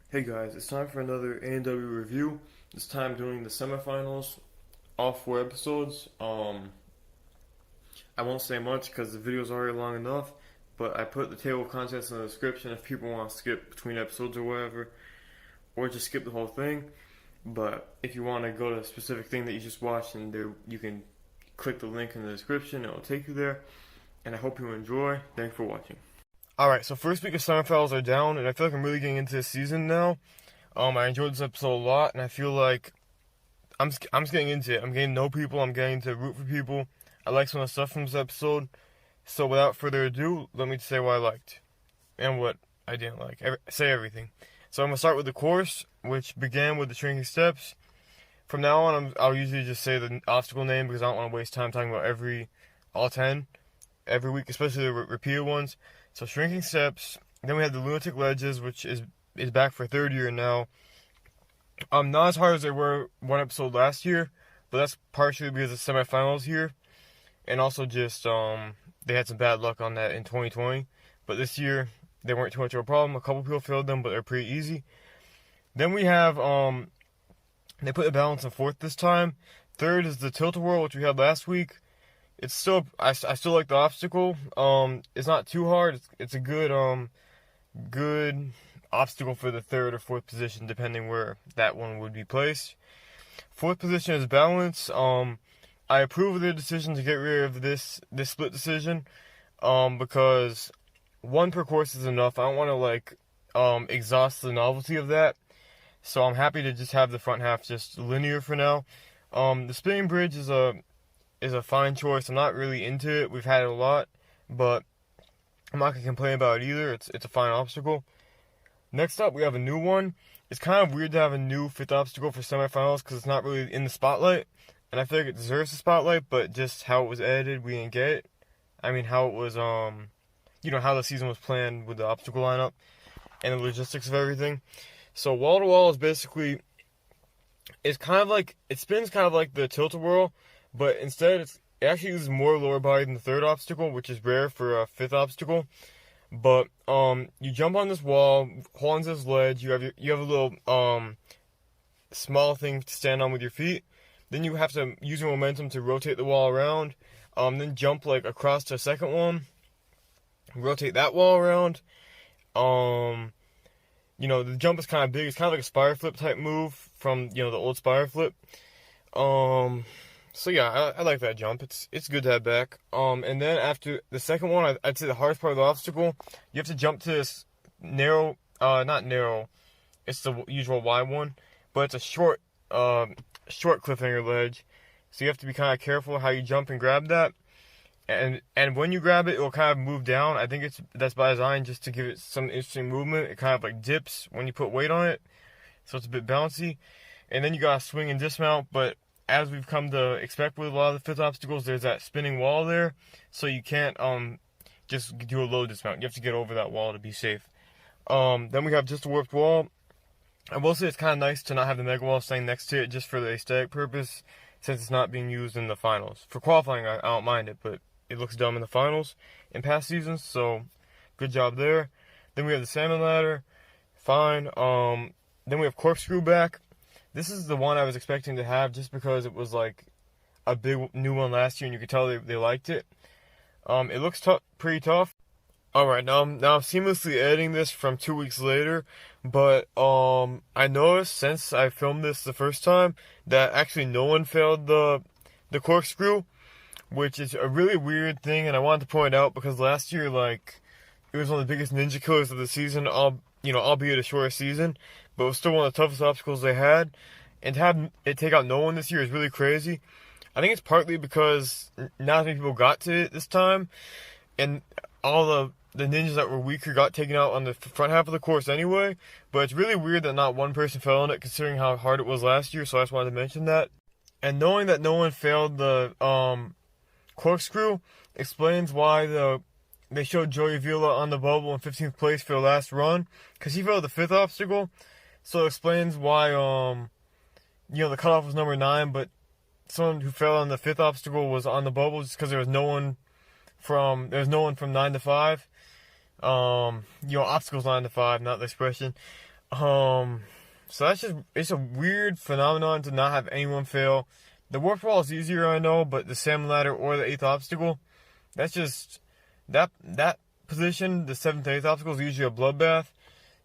Hey guys, it's time for another A&W review. This time doing the semifinals, all four episodes. I won't say much because the video's already long enough, but I put the table of contents in the description if people want to skip between episodes or whatever, or just skip the whole thing. But if you want to go to a specific thing that you just watched, and there you can click the link in the description. It will take you there. And I hope you enjoy. Thanks for watching. All right, so first week of semifinals are down, and I feel like I'm really getting into this season now. I enjoyed this episode a lot, and I feel like I'm just getting into it. I'm getting to know people. I'm getting to root for people. I like some of the stuff from this episode. So without further ado, let me say what I liked and what I didn't like. Say everything. So I'm gonna start with the course, which began with the shrinking steps. From now on, I'll usually just say the obstacle name because I don't want to waste time talking about all 10 every week, especially the repeated ones. So shrinking steps. Then we had the lunatic ledges, which is back for third year now. Not as hard as they were one episode last year, but that's partially because of semifinals here, and also just they had some bad luck on that in 2020. But this year they weren't too much of a problem. A couple people failed them, but they're pretty easy. Then we have they put the balance in fourth this time. Third is the tilt-a-whirl, which we had last week. It's still I still like the obstacle. It's not too hard. It's a good obstacle for the third or fourth position, depending where that one would be placed. Fourth position is balance. I approve of their decision to get rid of this split decision, because one per course is enough. I don't want to exhaust the novelty of that, so I'm happy to just have the front half just linear for now. The spinning bridge is a fine choice. I'm not really into it. We've had it a lot, but I'm not gonna complain about it either. It's a fine obstacle. Next up, we have a new one. It's kind of weird to have a new fifth obstacle for semifinals because it's not really in the spotlight, and I feel like it deserves the spotlight, but just how it was edited, we didn't get it. I mean, how it was, how the season was planned with the obstacle lineup and the logistics of everything. So wall to wall is basically, it spins kind of like the tilt-a-whirl, but instead it actually uses more lower body than the third obstacle, which is rare for a fifth obstacle. But you jump on this wall, hold onto this ledge. You have a little small thing to stand on with your feet. Then you have to use your momentum to rotate the wall around. Then jump across to a second one. Rotate that wall around. The jump is kind of big. It's kind of like a spire flip type move from the old spire flip. So yeah, I like that jump. It's good to have back. And then after the second one, I'd say the hardest part of the obstacle, you have to jump to this narrow, not narrow, it's the usual wide one, but it's a short cliffhanger ledge. So you have to be kind of careful how you jump and grab that. And when you grab it, it will kind of move down. I think that's by design just to give it some interesting movement. It kind of dips when you put weight on it, so it's a bit bouncy. And then you gotta swing and dismount, but as we've come to expect with a lot of the fifth obstacles, there's that spinning wall there, so you can't just do a low dismount. You have to get over that wall to be safe. Then we have just a warped wall. I will say it's kind of nice to not have the mega wall staying next to it just for the aesthetic purpose, since it's not being used in the finals. For qualifying, I don't mind it, but it looks dumb in the finals in past seasons, so good job there. Then we have the salmon ladder, fine. Then we have corkscrew back. This is the one I was expecting to have just because it was a big new one last year and you could tell they liked it. It looks pretty tough. Alright, now I'm seamlessly editing this from 2 weeks later, but I noticed since I filmed this the first time that actually no one failed the corkscrew, which is a really weird thing, and I wanted to point it out because last year it was one of the biggest ninja killers of the season, albeit a shorter season, but it was still one of the toughest obstacles they had. And to have it take out no one this year is really crazy. I think it's partly because not as many people got to it this time, and all the ninjas that were weaker got taken out on the front half of the course anyway. But it's really weird that not one person fell on it, considering how hard it was last year, so I just wanted to mention that. And knowing that no one failed the corkscrew explains why they showed Joey Vila on the bubble in 15th place for the last run, because he failed the fifth obstacle. So it explains why the cutoff was number 9, but someone who fell on the fifth obstacle was on the bubble just because there was no one from 9 to 5. Obstacles 9 to 5, not the expression. So it's a weird phenomenon to not have anyone fail. The warp wall is easier, I know, but the salmon ladder or the eighth obstacle, that's just that position, the seventh and eighth obstacle is usually a bloodbath.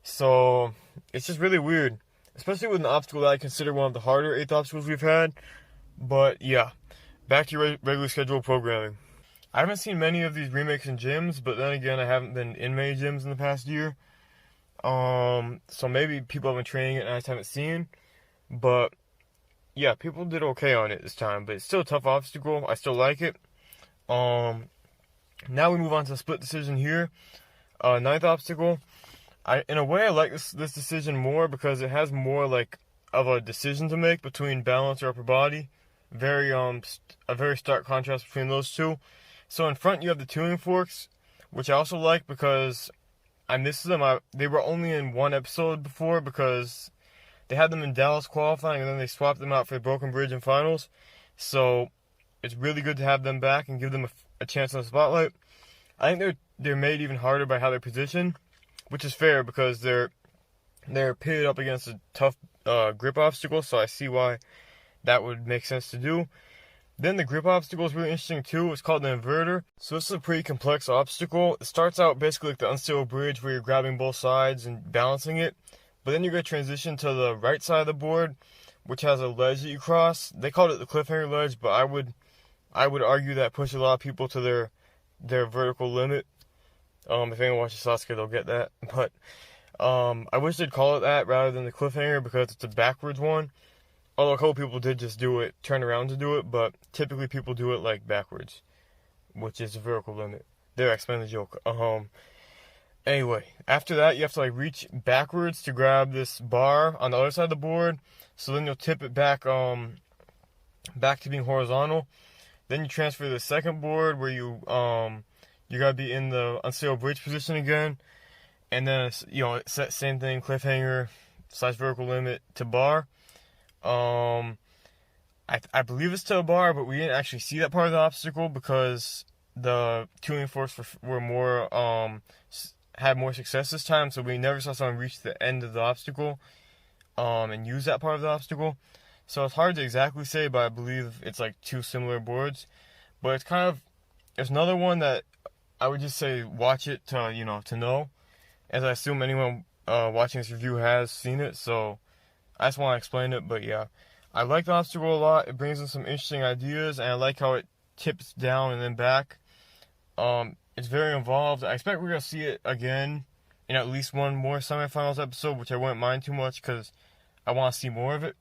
So it's just really weird, especially with an obstacle that I consider one of the harder eighth obstacles we've had. But yeah, back to your regular schedule programming. I haven't seen many of these remakes in gyms, but then again, I haven't been in many gyms in the past year. So maybe people have been training it and I just haven't seen. But yeah, people did okay on it this time, but it's still a tough obstacle. I still like it. Um, Now we move on to the split decision here. Ninth obstacle. In a way, I like this decision more because it has more like of a decision to make between balance or upper body. A very stark contrast between those two. So in front you have the tuning forks, which I also like because I miss them. They were only in one episode before because they had them in Dallas qualifying and then they swapped them out for the Broken Bridge in finals. So it's really good to have them back and give them a chance on the spotlight. I think they're made even harder by how they're positioned, which is fair because they're pitted up against a tough grip obstacle. So I see why that would make sense to do. Then the grip obstacle is really interesting too. It's called the inverter. So this is a pretty complex obstacle. It starts out basically like the unstable bridge where you're grabbing both sides and balancing it. But then you're going to transition to the right side of the board, which has a ledge that you cross. They called it the cliffhanger ledge, but I would argue that pushes a lot of people to their vertical limit. If anyone watches Sasuke, they'll get that. But I wish they'd call it that rather than the cliffhanger because it's a backwards one. Although a couple people did just do it, turn around to do it, but typically people do it like backwards, which is the vertical limit. There, I explained the joke. Anyway, after that, you have to like reach backwards to grab this bar on the other side of the board. So then you'll tip it back to being horizontal. Then you transfer to the second board where you gotta be in the unstable bridge position again. And then it's that same thing, cliffhanger / vertical limit to bar. I believe it's to a bar, but we didn't actually see that part of the obstacle because the tuning forks were more had more success this time, so we never saw someone reach the end of the obstacle and use that part of the obstacle. So it's hard to exactly say, but I believe it's like two similar boards. But there's another one that I would just say watch it to know, as I assume anyone watching this review has seen it. So I just want to explain it, but yeah, I like the obstacle a lot. It brings in some interesting ideas, and I like how it tips down and then back. It's very involved. I expect we're gonna see it again in at least one more semifinals episode, which I wouldn't mind too much because I want to see more of it.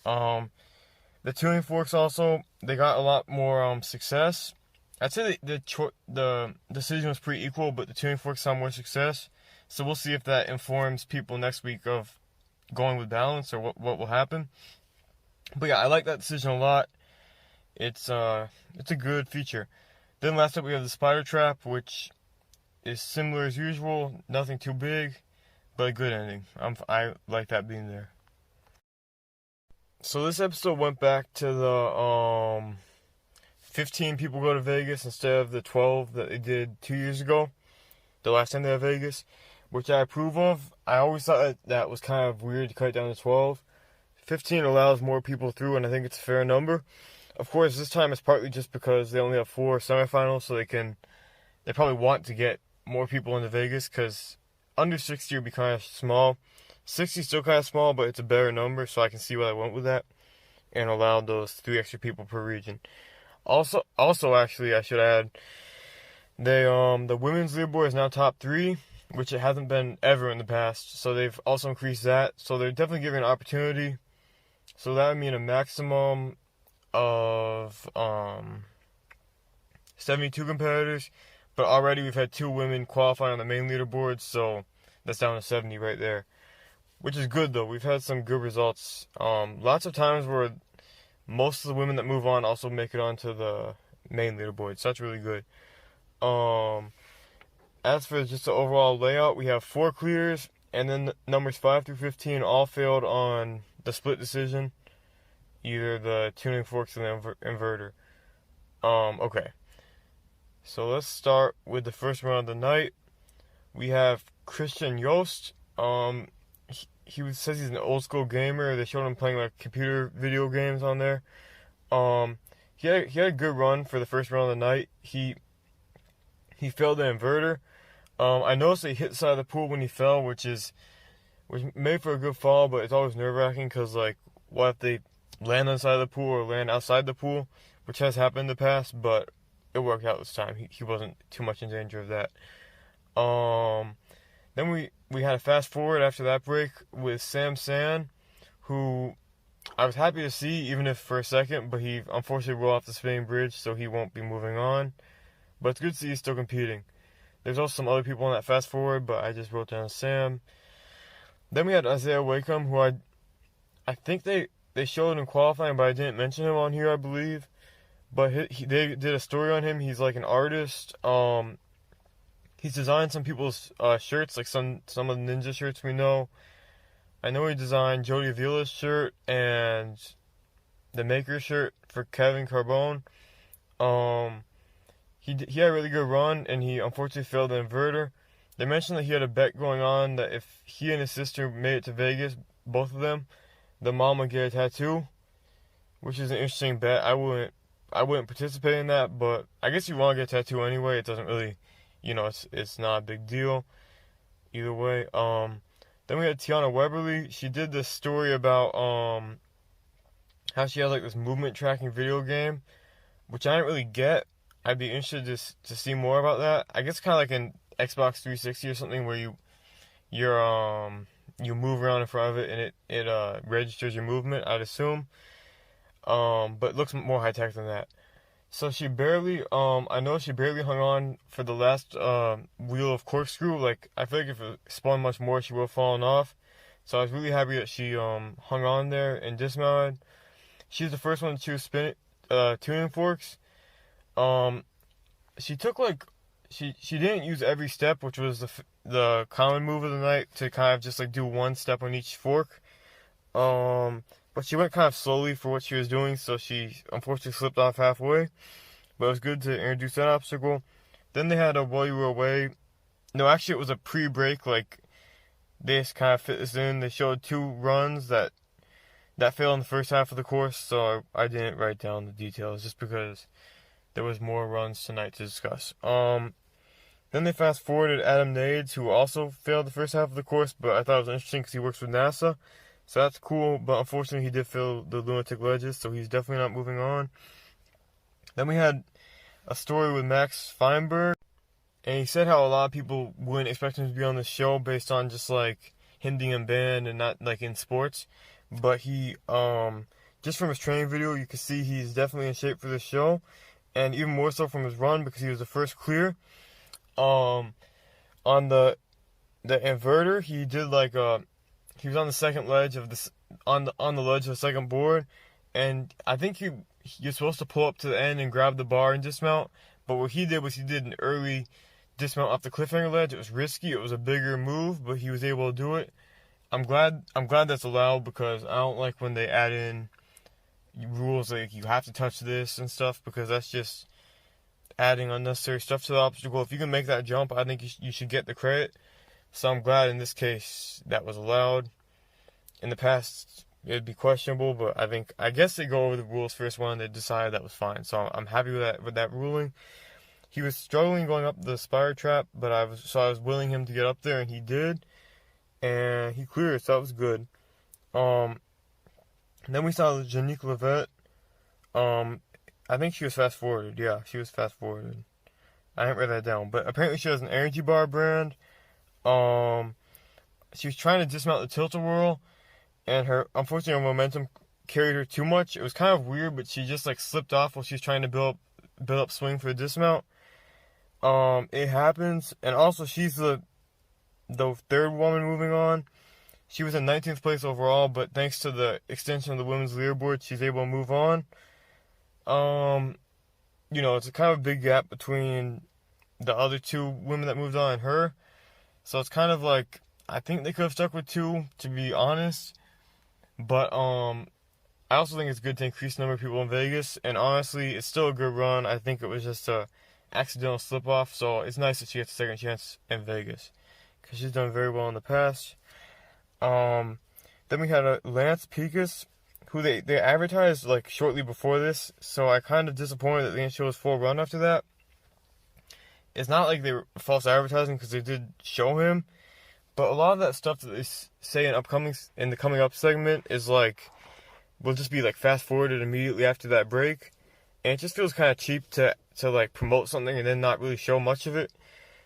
The tuning forks also, they got a lot more success. I'd say the decision was pretty equal, but the tuning forks saw more success. So we'll see if that informs people next week of going with balance or what will happen. But yeah, I like that decision a lot. It's a good feature. Then last up we have the spider trap, which is similar as usual, nothing too big, but a good ending. I like that being there. So this episode went back to the 15 people go to Vegas instead of the 12 that they did 2 years ago, the last time they were at Vegas, which I approve of. I always thought that was kind of weird to cut it down to 12. 15 allows more people through, and I think it's a fair number. Of course, this time it's partly just because they only have 4 semifinals, so they probably want to get more people into Vegas, because under 60 would be kind of small. 60 is still kind of small, but it's a better number, so I can see why I went with that, and allowed those 3 extra people per region. Also, actually, I should add, the women's leaderboard is now top 3, which it hasn't been ever in the past, so they've also increased that, so they're definitely giving an opportunity. So that would mean a maximum of 72 competitors, but already we've had 2 women qualify on the main leaderboard, so that's down to 70 right there, which is good though. We've had some good results. Lots of times where most of the women that move on also make it onto the main leaderboard, so that's really good. As for just the overall layout, we have 4 clears, and then numbers 5 through 15 all failed on the split decision, either the tuning forks and the inverter. Okay. So let's start with the first round of the night. We have Christian Yost. says he's an old school gamer. They showed him playing like computer video games on there. Um, he had a good run for the first round of the night. He failed the inverter. I noticed that he hit the side of the pool when he fell, which made for a good fall, but it's always nerve wracking because like what if they land on the side of the pool or land outside the pool, which has happened in the past, but it worked out this time. He wasn't too much in danger of that. Then we had a fast forward after that break with Sam San, who I was happy to see, even if for a second, but he unfortunately rolled off the spinning bridge, so he won't be moving on. But it's good to see he's still competing. There's also some other people on that fast forward, but I just wrote down Sam. Then we had Isaiah Wakeham, who I think they showed in qualifying, but I didn't mention him on here, I believe. But they did a story on him. He's like an artist. He's designed some people's shirts, like some of the ninja shirts we know. I know he designed Jody Avila's shirt and the Maker shirt for Kevin Carbone. He had a really good run, and he unfortunately failed the inverter. They mentioned that he had a bet going on that if he and his sister made it to Vegas, both of them, the mom would get a tattoo, which is an interesting bet. I wouldn't participate in that, but I guess if you want to get a tattoo anyway, it doesn't really, it's not a big deal either way. Then we had Tiana Weberly. She did this story about how she has like this movement tracking video game, which I didn't really get. I'd be interested to see more about that. I guess kind of like an Xbox 360 or something where you move around in front of it and it registers your movement, I'd assume. But it looks more high tech than that. So she barely, I know she barely hung on for the last wheel of corkscrew. Like I feel like if it spun much more, she would have fallen off. So I was really happy that she hung on there and dismounted. She's the first one to choose tuning forks. She took like she didn't use every step, which was the common move of the night, to kind of just like do one step on each fork. But she went kind of slowly for what she was doing, so she unfortunately slipped off halfway. But it was good to introduce that obstacle. Then they had a While You Were Away. No, actually it was a pre-break, like they just kind of fit this in. They showed two runs that failed in the first half of the course, so I didn't write down the details just because there was more runs tonight to discuss. Then they fast forwarded Adam Nades, who also failed the first half of the course, but I thought it was interesting because he works with NASA. So that's cool, but unfortunately he did fail the lunatic ledges, so he's definitely not moving on. Then we had a story with Max Feinberg, and he said how a lot of people wouldn't expect him to be on the show based on just like him being in band and not like in sports. But he, just from his training video, you can see he's definitely in shape for this show, and even more so from his run because he was the first clear. On the inverter, he did like he was on the second ledge of this on the ledge of the second board, and I think you're supposed to pull up to the end and grab the bar and dismount. But what he did was he did an early dismount off the cliffhanger ledge. It was risky. It was a bigger move, but he was able to do it. I'm glad that's allowed because I don't like when they add in rules like you have to touch this and stuff, because that's just adding unnecessary stuff to the obstacle. If you can make that jump, I think you should get the credit. So I'm glad in this case that was allowed. In the past, it'd be questionable, but I guess they go over the rules first one and they decided that was fine. So I'm happy with that ruling. He was struggling going up the spire trap, but I was willing him to get up there, and he did. And he cleared, so that was good. Then we saw Janique Levette. I think she was fast forwarded. Yeah, she was fast forwarded. I didn't write that down, but apparently she has an energy bar brand. She was trying to dismount the tilt-a-whirl, and unfortunately her momentum carried her too much. It was kind of weird, but she just like slipped off while she was trying to build up swing for the dismount. It happens, and also she's the third woman moving on. She was in 19th place overall, but thanks to the extension of the women's leaderboard, she's able to move on. It's a kind of a big gap between the other two women that moved on and her. So it's kind of like, I think they could have stuck with two, to be honest. But I also think it's good to increase the number of people in Vegas. And honestly, it's still a good run. I think it was just a accidental slip off. So it's nice that she gets a second chance in Vegas, because she's done very well in the past. Then we had Lance Picus, who they advertised like shortly before this, so I kind of disappointed that they didn't show his full run after that. It's not like they were false advertising because they did show him, but a lot of that stuff that they say in the coming up segment is like will just be like fast forwarded immediately after that break, and it just feels kind of cheap to like promote something and then not really show much of it.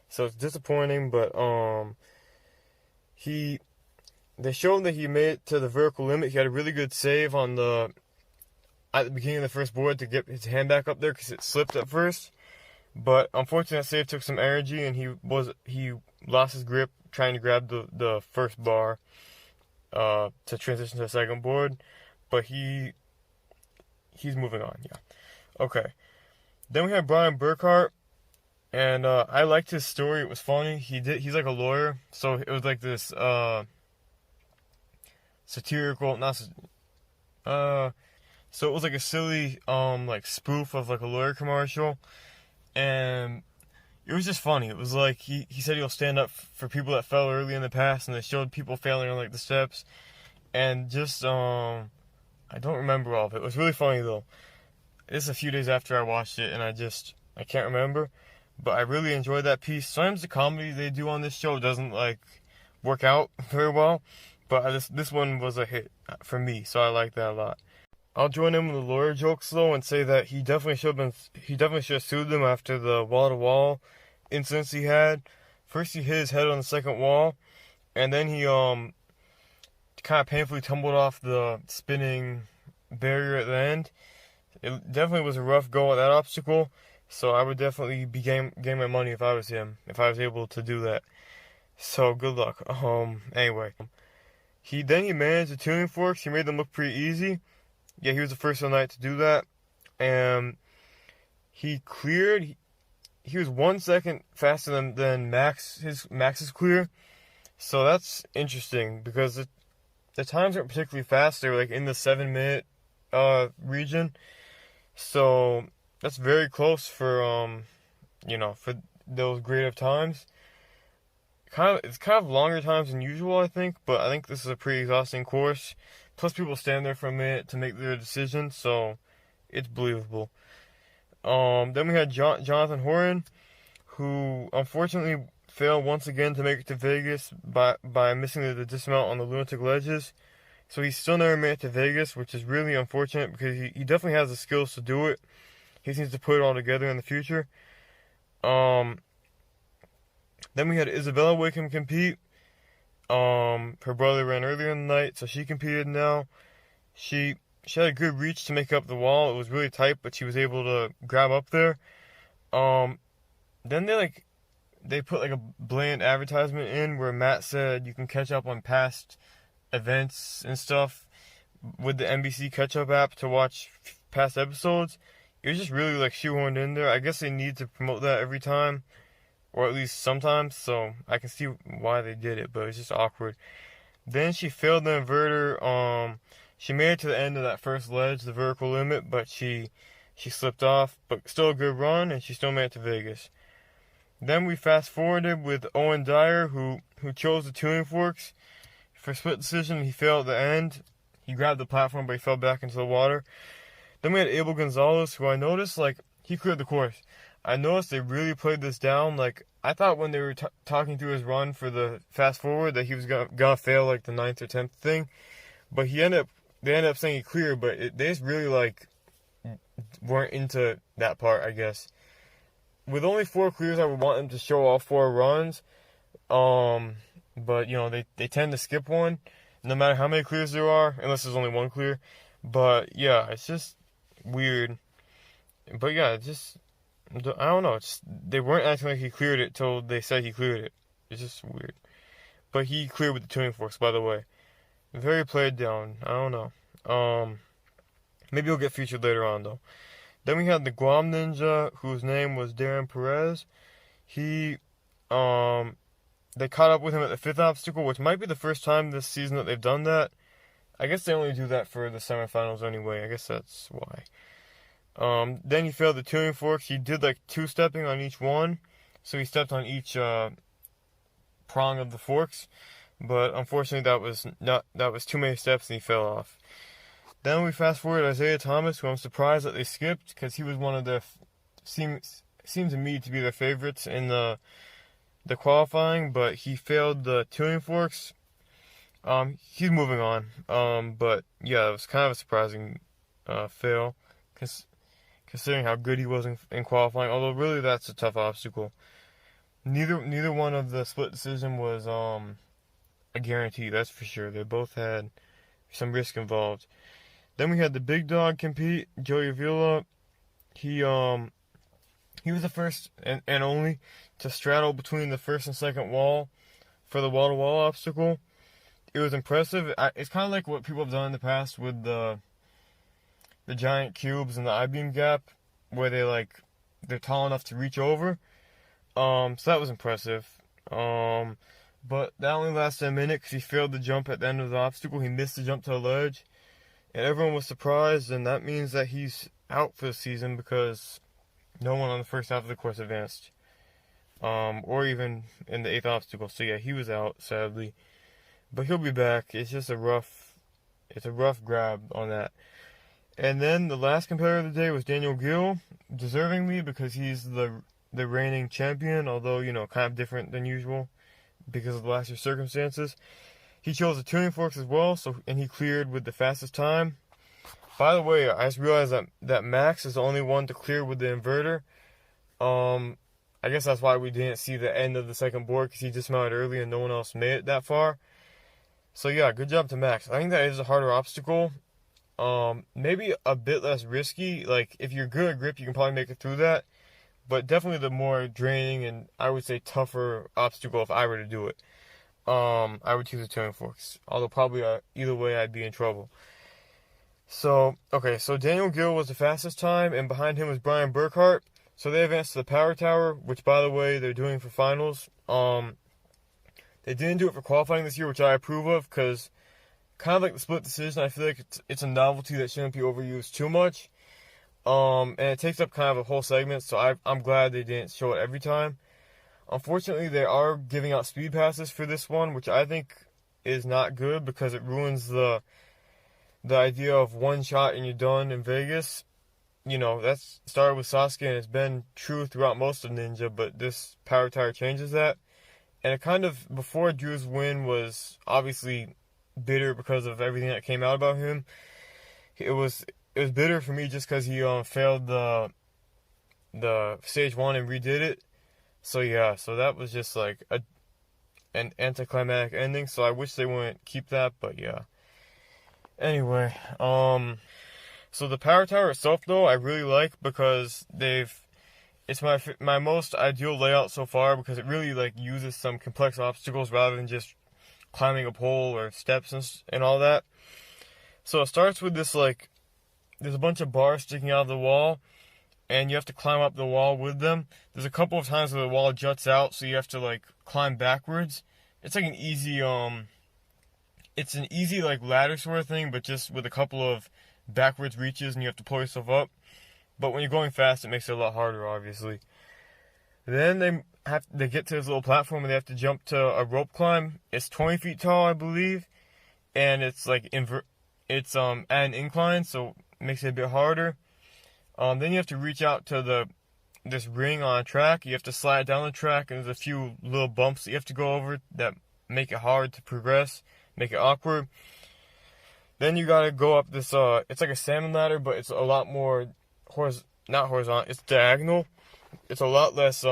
So it's disappointing, but they showed that he made it to the vertical limit. He had a really good save at the beginning of the first board to get his hand back up there because it slipped at first. But unfortunately, that save took some energy, and he lost his grip trying to grab the first bar to transition to the second board. But he's moving on. Yeah. Okay. Then we had Brian Burkhart, and I liked his story. It was funny. He's like a lawyer, so it was like this satirical, so it was like a silly like spoof of like a lawyer commercial, and it was just funny. It was like he said he'll stand up for people that fell early in the past, and they showed people failing on like the steps, and just I don't remember all of it. It was really funny though. It's a few days after I watched it, and I can't remember, but I really enjoyed that piece. Sometimes the comedy they do on this show doesn't like work out very well, but this one was a hit for me, so I like that a lot. I'll join in with the lawyer jokes though and say that he definitely should have sued them after the wall-to-wall incidents he had. First he hit his head on the second wall, and then he kind of painfully tumbled off the spinning barrier at the end. It definitely was a rough go at that obstacle, so I would definitely be game my money if I was him, if I was able to do that. So good luck. Anyway, he managed the tuning forks. He made them look pretty easy. Yeah, he was the first of the night to do that, and he cleared. He was 1 second faster than Max's clear, so that's interesting because the times aren't particularly fast. They were like in the 7-minute region. So that's very close for for those grade of times. It's kind of longer times than usual, I think, but I think this is a pretty exhausting course. Plus, people stand there for a minute to make their decision, so it's believable. Then we had Jonathan Horan, who unfortunately failed once again to make it to Vegas by missing the dismount on the lunatic ledges. So he still never made it to Vegas, which is really unfortunate because he definitely has the skills to do it. He needs to put it all together in the future. Then we had Isabella Wickham compete. Her brother ran earlier in the night, so she competed now. She had a good reach to make up the wall. It was really tight, but she was able to grab up there. Then they put like a blatant advertisement in where Matt said you can catch up on past events and stuff with the NBC catch-up app to watch past episodes. It was just really like shoehorned in there. I guess they need to promote that every time, or at least sometimes, so I can see why they did it, but it's just awkward. Then she failed the inverter. She made it to the end of that first ledge, the vertical limit, but she slipped off, but still a good run, and she still made it to Vegas. Then we fast forwarded with Owen Dyer, who chose the tuning forks. For a split decision, he failed at the end. He grabbed the platform, but he fell back into the water. Then we had Abel Gonzalez, who I noticed, he cleared the course. I noticed they really played this down. I thought when they were talking through his run for the fast forward that he was gonna fail, the 9th or 10th thing. But they ended up saying he cleared, but they just really, weren't into that part, I guess. With only 4 clears, I would want them to show all 4 runs. But, they tend to skip one, no matter how many clears there are, unless there's only 1 clear. But, yeah, it's just weird. But, yeah, I don't know. They weren't acting like he cleared it till they said he cleared it. It's just weird. But he cleared with the tuning forks, by the way. Very played down. I don't know. Maybe he'll get featured later on, though. Then we had the Guam Ninja, whose name was Darren Perez. They caught up with him at the 5th obstacle, which might be the first time this season that they've done that. I guess they only do that for the semifinals anyway. I guess that's why. Then he failed the tuning forks. He did 2-stepping on each one. So he stepped on each prong of the forks. but unfortunately that was too many steps and he fell off. Then we fast forward to Isaiah Thomas, who I'm surprised that they skipped because he was one of the seemed to me to be their favorites in the qualifying, but he failed the tuning forks. He's moving on. But yeah, it was kind of a surprising fail, considering how good he was in qualifying. Although really, that's a tough obstacle. Neither one of the split decision was a guarantee. That's for sure. They both had some risk involved. Then we had the big dog compete. Joey Avila. He was the first and only to straddle between the first and second wall for the wall-to-wall obstacle. It was impressive. It's kind of like what people have done in the past with the giant cubes and the I-beam gap, where they're tall enough to reach over. So that was impressive. But that only lasted a minute because he failed the jump at the end of the obstacle. He missed the jump to the ledge, and everyone was surprised. And that means that he's out for the season because no one on the first half of the course advanced, or even in the 8th obstacle. So yeah, he was out, sadly. But he'll be back. It's a rough grab on that. And then the last competitor of the day was Daniel Gill, deservingly, because he's the reigning champion, although, kind of different than usual because of the last year's circumstances. He chose the tuning forks as well, and he cleared with the fastest time. By the way, I just realized that Max is the only one to clear with the inverter. I guess that's why we didn't see the end of the second board, because he dismounted early and no one else made it that far. So yeah, good job to Max. I think that is a harder obstacle. Maybe a bit less risky. Like, if you're good at grip, you can probably make it through that. But definitely the more draining and, I would say, tougher obstacle if I were to do it. I would choose the tuning forks. Although probably either way I'd be in trouble. So Daniel Gill was the fastest time, and behind him was Brian Burkhart. So they advanced to the Power Tower, which, by the way, they're doing for finals. They didn't do it for qualifying this year, which I approve of, because kind of like the split decision, I feel like it's a novelty that shouldn't be overused too much. And it takes up kind of a whole segment, so I'm glad they didn't show it every time. Unfortunately, they are giving out speed passes for this one, which I think is not good because it ruins the idea of one shot and you're done in Vegas. That's started with Sasuke, and it's been true throughout most of Ninja, but this Power Tower changes that. And it kind of, before Drew's win, was obviously bitter because of everything that came out about him. It was bitter for me just because he failed the stage 1 and redid it. So yeah, so that was just like an anticlimactic ending. So I wish they wouldn't keep that, but yeah. Anyway, so the Power Tower itself, though, I really like because it's my most ideal layout so far, because it really uses some complex obstacles rather than just climbing a pole or steps and all that. So it starts with this there's a bunch of bars sticking out of the wall, and you have to climb up the wall with them. There's a couple of times where the wall juts out, so you have to climb backwards. It's an easy ladder sort of thing, but just with a couple of backwards reaches, and you have to pull yourself up. But when you're going fast, it makes it a lot harder, obviously. Then they get to this little platform and they have to jump to a rope climb. It's 20 feet tall, I believe, and it's at an incline, so it makes it a bit harder. Then you have to reach out to this ring on a track. You have to slide down the track, and there's a few little bumps that you have to go over that make it hard to progress, make it awkward. Then you gotta go up this, it's like a salmon ladder, but it's a lot more not horizontal, it's diagonal. It's a lot less,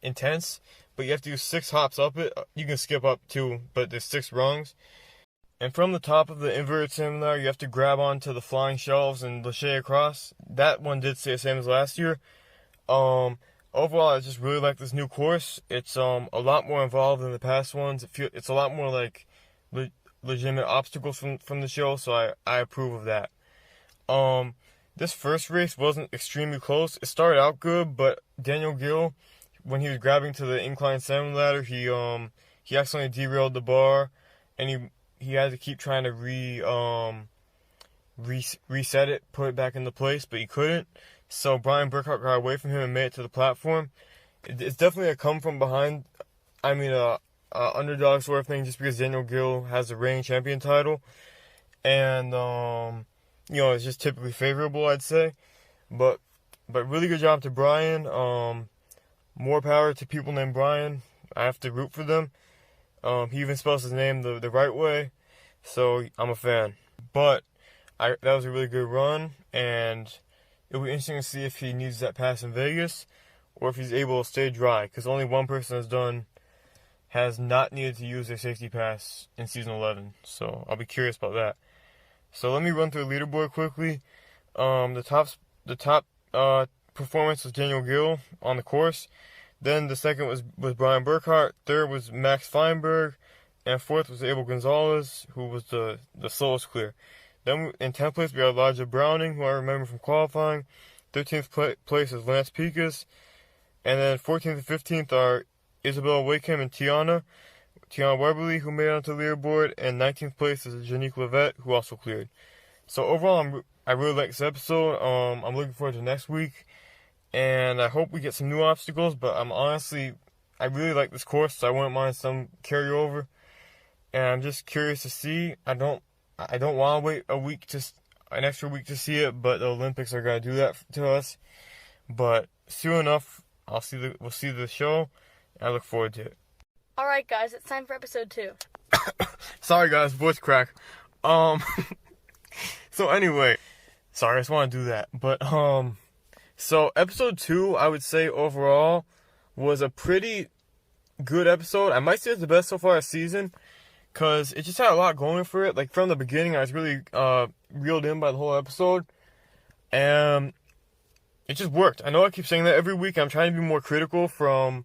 intense, but you have to do 6 hops up it. You can skip up 2, but there's 6 rungs. And from the top of the inverted salmon ladder, you have to grab onto the flying shelves and lachey across. That one did stay the same as last year. Overall, I just really like this new course. It's a lot more involved than the past ones. It's a lot more like legitimate obstacles from the show, so I approve of that. This first race wasn't extremely close. It started out good, but Daniel Gill, when he was grabbing to the incline salmon ladder, he accidentally derailed the bar, and he had to keep trying to reset it, put it back into place, but he couldn't. So Brian Burkhart got away from him and made it to the platform. It's definitely a come from behind underdog sort of thing, just because Daniel Gill has the reigning champion title, and it's just typically favorable, I'd say. But really good job to Brian. More power to people named Brian. I have to root for them. He even spells his name the right way, so I'm a fan. But that was a really good run, and it'll be interesting to see if he needs that pass in Vegas, or if he's able to stay dry, because only one person has not needed to use their safety pass in Season 11, so I'll be curious about that. So let me run through the leaderboard quickly. The top performance was Daniel Gill on the course. Then the second was Brian Burkhart. Third was Max Feinberg. And fourth was Abel Gonzalez, who was the slowest clear. Then in 10th place, we had Elijah Browning, who I remember from qualifying. 13th place is Lance Picas. And then 14th and 15th are Isabella Wakem and Tiana Weberly, who made it onto the leaderboard. And 19th place is Janique Levette, who also cleared. So overall, I really like this episode. I'm looking forward to next week. And I hope we get some new obstacles, but I really like this course, so I wouldn't mind some carryover. And I'm just curious to see. I don't want to wait an extra week to see it, but the Olympics are gonna do that to us. But soon enough, we'll see the show. And I look forward to it. All right, guys, it's time for episode 2. Sorry, guys, voice crack. So anyway, sorry, I just want to do that. But so episode 2, I would say overall was a pretty good episode. I might say it's the best so far this season, because it just had a lot going for it. Like, from the beginning, I was really reeled in by the whole episode. And it just worked. I know I keep saying that every week. I'm trying to be more critical from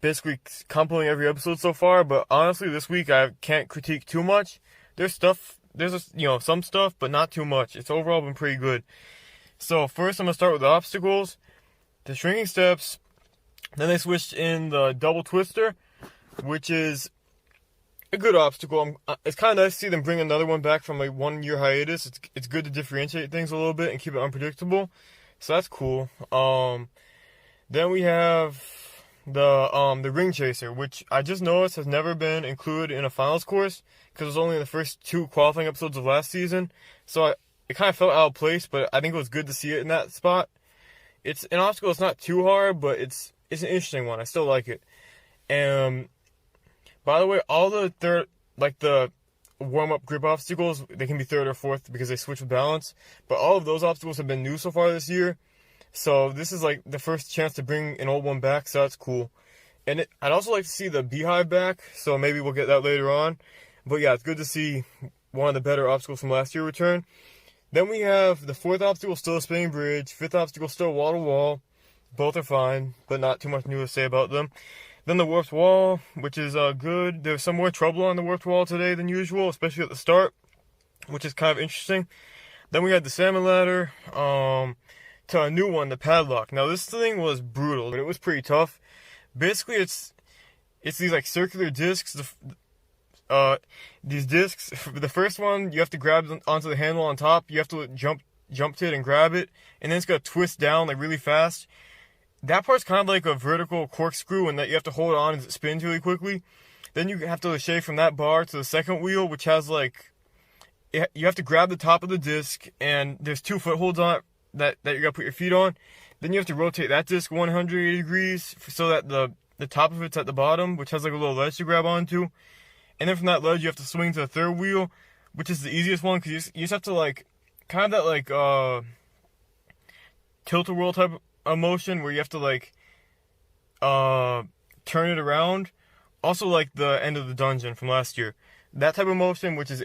basically compiling every episode so far. But honestly, this week, I can't critique too much. There's some stuff, but not too much. It's overall been pretty good. So first, I'm going to start with the obstacles. The shrinking steps. Then they switched in the double twister, which is a good obstacle. It's kind of nice to see them bring another one back from a 1-year hiatus. It's good to differentiate things a little bit and keep it unpredictable. So that's cool. Then we have the ring chaser, which I just noticed has never been included in a finals course, because it was only in the first 2 qualifying episodes of last season. So it kind of felt out of place, but I think it was good to see it in that spot. It's an obstacle. It's not too hard, but it's an interesting one. I still like it. And by the way, all the the warm-up grip obstacles, they can be third or fourth because they switch with balance. But all of those obstacles have been new so far this year. So this is like the first chance to bring an old one back, so that's cool. And I'd also like to see the beehive back, so maybe we'll get that later on. But yeah, it's good to see one of the better obstacles from last year return. Then we have the 4th obstacle, still a spinning bridge. 5th obstacle, still wall-to-wall. Both are fine, but not too much new to say about them. Then the warped wall, which is good. There's some more trouble on the warped wall today than usual, especially at the start, which is kind of interesting. Then we had the salmon ladder, to a new one, the padlock. Now this thing was brutal, but it was pretty tough. Basically, it's these like circular discs. These discs. The first one, you have to grab onto the handle on top. You have to jump to it and grab it, and then it's gonna twist down like really fast. That part's kind of like a vertical corkscrew, and that you have to hold on as it spins really quickly. Then you have to shave from that bar to the second wheel, which has you have to grab the top of the disc, and there's 2 footholds on it that you gotta put your feet on. Then you have to rotate that disc 180 degrees so that the top of it's at the bottom, which has like a little ledge to grab onto. And then from that ledge, you have to swing to the third wheel, which is the easiest one, because you just have to kind of that tilt-a-whirl type of motion where you have to turn it around. Also like the end of the dungeon from last year. That type of motion, which is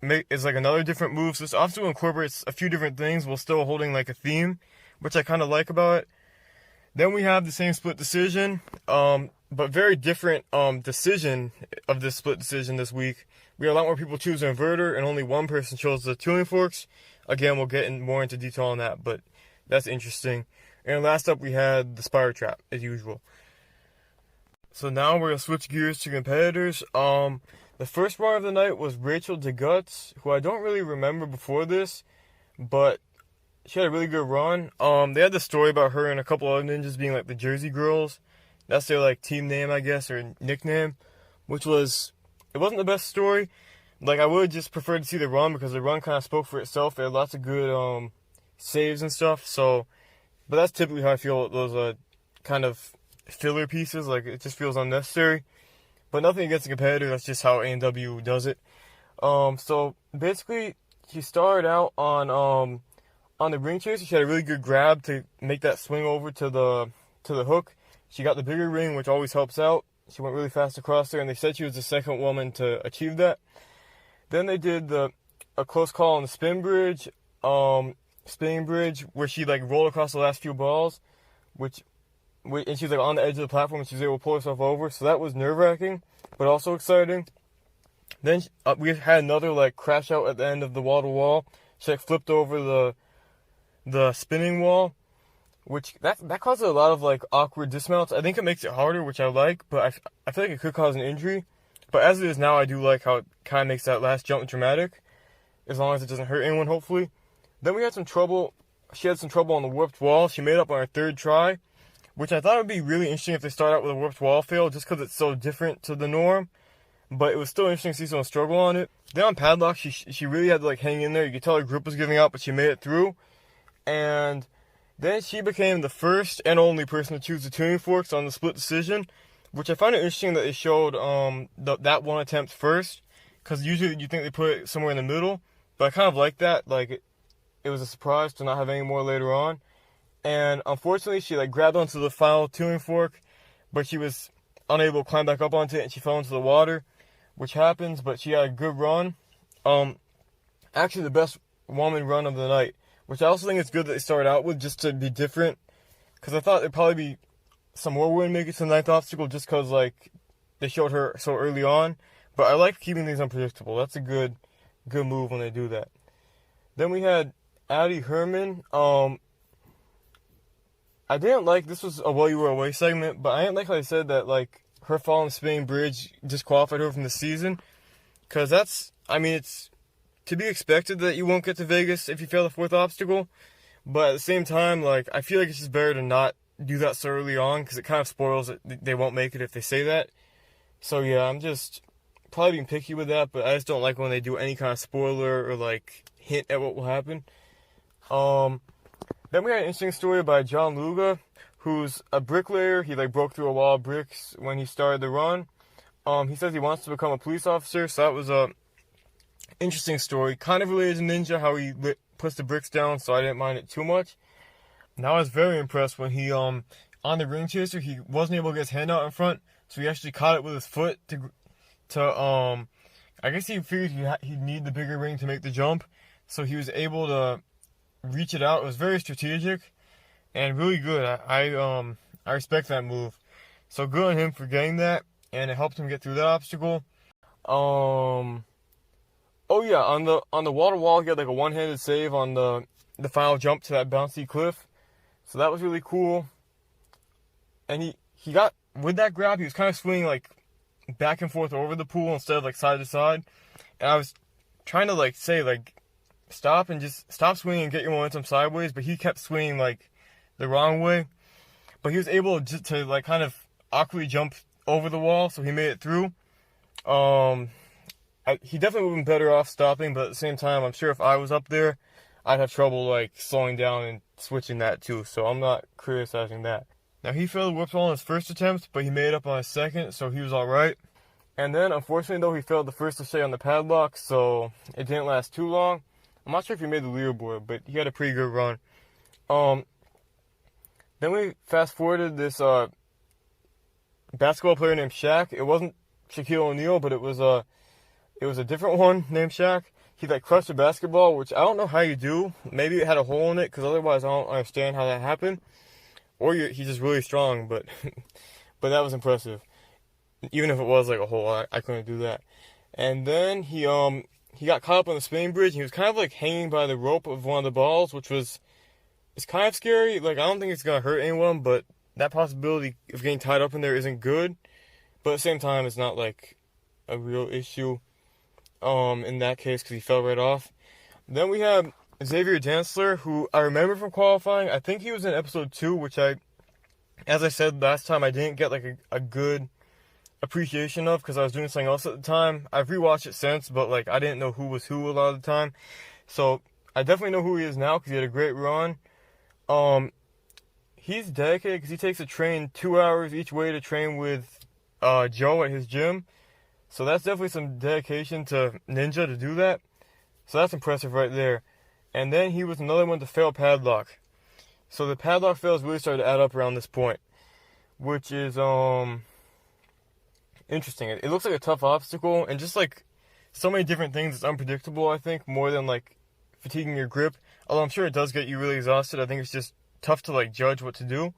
like another different move. So this obstacle incorporates a few different things while still holding like a theme, which I kind of like about it. Then we have the same split decision, but very different decision of this split decision this week. We had a lot more people choose an inverter, and only one person chose the tuning forks. Again, we'll get more into detail on that, but that's interesting. And last up, we had the spider trap, as usual. So now we're going to switch gears to competitors. The first runner of the night was Rachel DeGuts, who I don't really remember before this, but she had a really good run. They had the story about her and a couple other ninjas being like the Jersey girls. That's their like team name, I guess, or nickname, which was it wasn't the best story. Like I would just prefer to see the run because the run kind of spoke for itself. It had lots of good saves and stuff. So, but that's typically how I feel about those kind of filler pieces. Like it just feels unnecessary. But nothing against the competitor. That's just how A&W does it. So basically, she started out on the ring chaser. She had a really good grab to make that swing over to the hook. She got the bigger ring, which always helps out. She went really fast across there, and they said she was the second woman to achieve that. Then they did a close call on the spinning bridge, where she like rolled across the last few balls, and she was like on the edge of the platform, and she was able to pull herself over. So that was nerve-wracking, but also exciting. Then we had another like crash out at the end of the wall-to-wall. She like flipped over the spinning wall, which that causes a lot of like awkward dismounts. I think it makes it harder, which I like, but I feel like it could cause an injury. But as it is now, I do like how it kind of makes that last jump dramatic, as long as it doesn't hurt anyone, hopefully. Then we had some trouble. She had some trouble on the warped wall. She made up on her third try, which I thought would be really interesting if they start out with a warped wall fail, just because it's so different to the norm. But it was still interesting to see someone struggle on it. Then on padlock, she really had to like hang in there. You could tell her grip was giving out, but she made it through. And then she became the first and only person to choose the tuning forks on the split decision, which I find it interesting that they showed that one attempt first, because usually you think they put it somewhere in the middle. But I kind of like that. Like it was a surprise to not have any more later on. And unfortunately, she like grabbed onto the final tuning fork, but she was unable to climb back up onto it, and she fell into the water, which happens. But she had a good run. Actually, the best woman run of the night, which I also think it's good that they started out with, just to be different, because I thought there'd probably be some more women make it to the ninth obstacle, just because like they showed her so early on. But I like keeping things unpredictable. That's a good move when they do that. Then we had Addie Herman. I didn't like, this was a While You Were Away segment, but I didn't like how they said that like her fall on the spinning bridge disqualified her from the season, because it's to be expected that you won't get to Vegas if you fail the fourth obstacle. But at the same time, like I feel like it's just better to not do that so early on, because it kind of spoils it. They won't make it if they say that. So yeah, I'm just probably being picky with that, but I just don't like when they do any kind of spoiler or like hint at what will happen. Then we had an interesting story by John Luga, who's a bricklayer. He like broke through a wall of bricks when he started the run. He says he wants to become a police officer, so that was a interesting story. Kind of related to Ninja, how he puts the bricks down, so I didn't mind it too much. Now I was very impressed when he on the ring chaser, he wasn't able to get his hand out in front, so he actually caught it with his foot to I guess he figured he'd need the bigger ring to make the jump, so he was able to reach it out. It was very strategic and really good. I respect that move. So good on him for getting that, and it helped him get through that obstacle. Oh yeah, on the wall-to-wall, he had like a one-handed save on the final jump to that bouncy cliff. So that was really cool. And he got, with that grab, he was kind of swinging like back and forth over the pool instead of like side to side. And I was trying to like say like stop swinging and get your momentum sideways, but he kept swinging like the wrong way. But he was able to like kind of awkwardly jump over the wall, so he made it through. He definitely would have been better off stopping, but at the same time, I'm sure if I was up there, I'd have trouble like slowing down and switching that too. So I'm not criticizing that. Now he failed the whip wall on his first attempt, but he made it up on his second, so he was all right. And then unfortunately though, he failed the first essay on the padlock, so it didn't last too long. I'm not sure if he made the leaderboard, but he had a pretty good run. Then we fast forwarded this basketball player named Shaq. It wasn't Shaquille O'Neal, but it was a different one named Shaq. He like crushed a basketball, which I don't know how you do. Maybe it had a hole in it, because otherwise I don't understand how that happened. Or he's just really strong, but but that was impressive. Even if it was like a hole, I couldn't do that. And then he got caught up on the spinning bridge, and he was kind of like hanging by the rope of one of the balls, which it's kind of scary. Like I don't think it's gonna hurt anyone, but that possibility of getting tied up in there isn't good. But at the same time, it's not like a real issue in that case, because he fell right off. Then we have Xavier Dantzler, who I remember from qualifying. I think he was in episode 2, which I as I said last time, I didn't get like a good appreciation of because I was doing something else at the time. I've rewatched it since, but like I didn't know who was who a lot of the time. So I definitely know who he is now because he had a great run. Um, he's dedicated because he takes a train 2 hours each way to train with Joe at his gym. So that's definitely some dedication to Ninja to do that. So that's impressive right there. And then he was another one to fail Padlock. So the Padlock fails really started to add up around this point, which is interesting. It looks like a tough obstacle, and just like so many different things, it's unpredictable. I think more than like fatiguing your grip. Although I'm sure it does get you really exhausted. I think it's just tough to like judge what to do.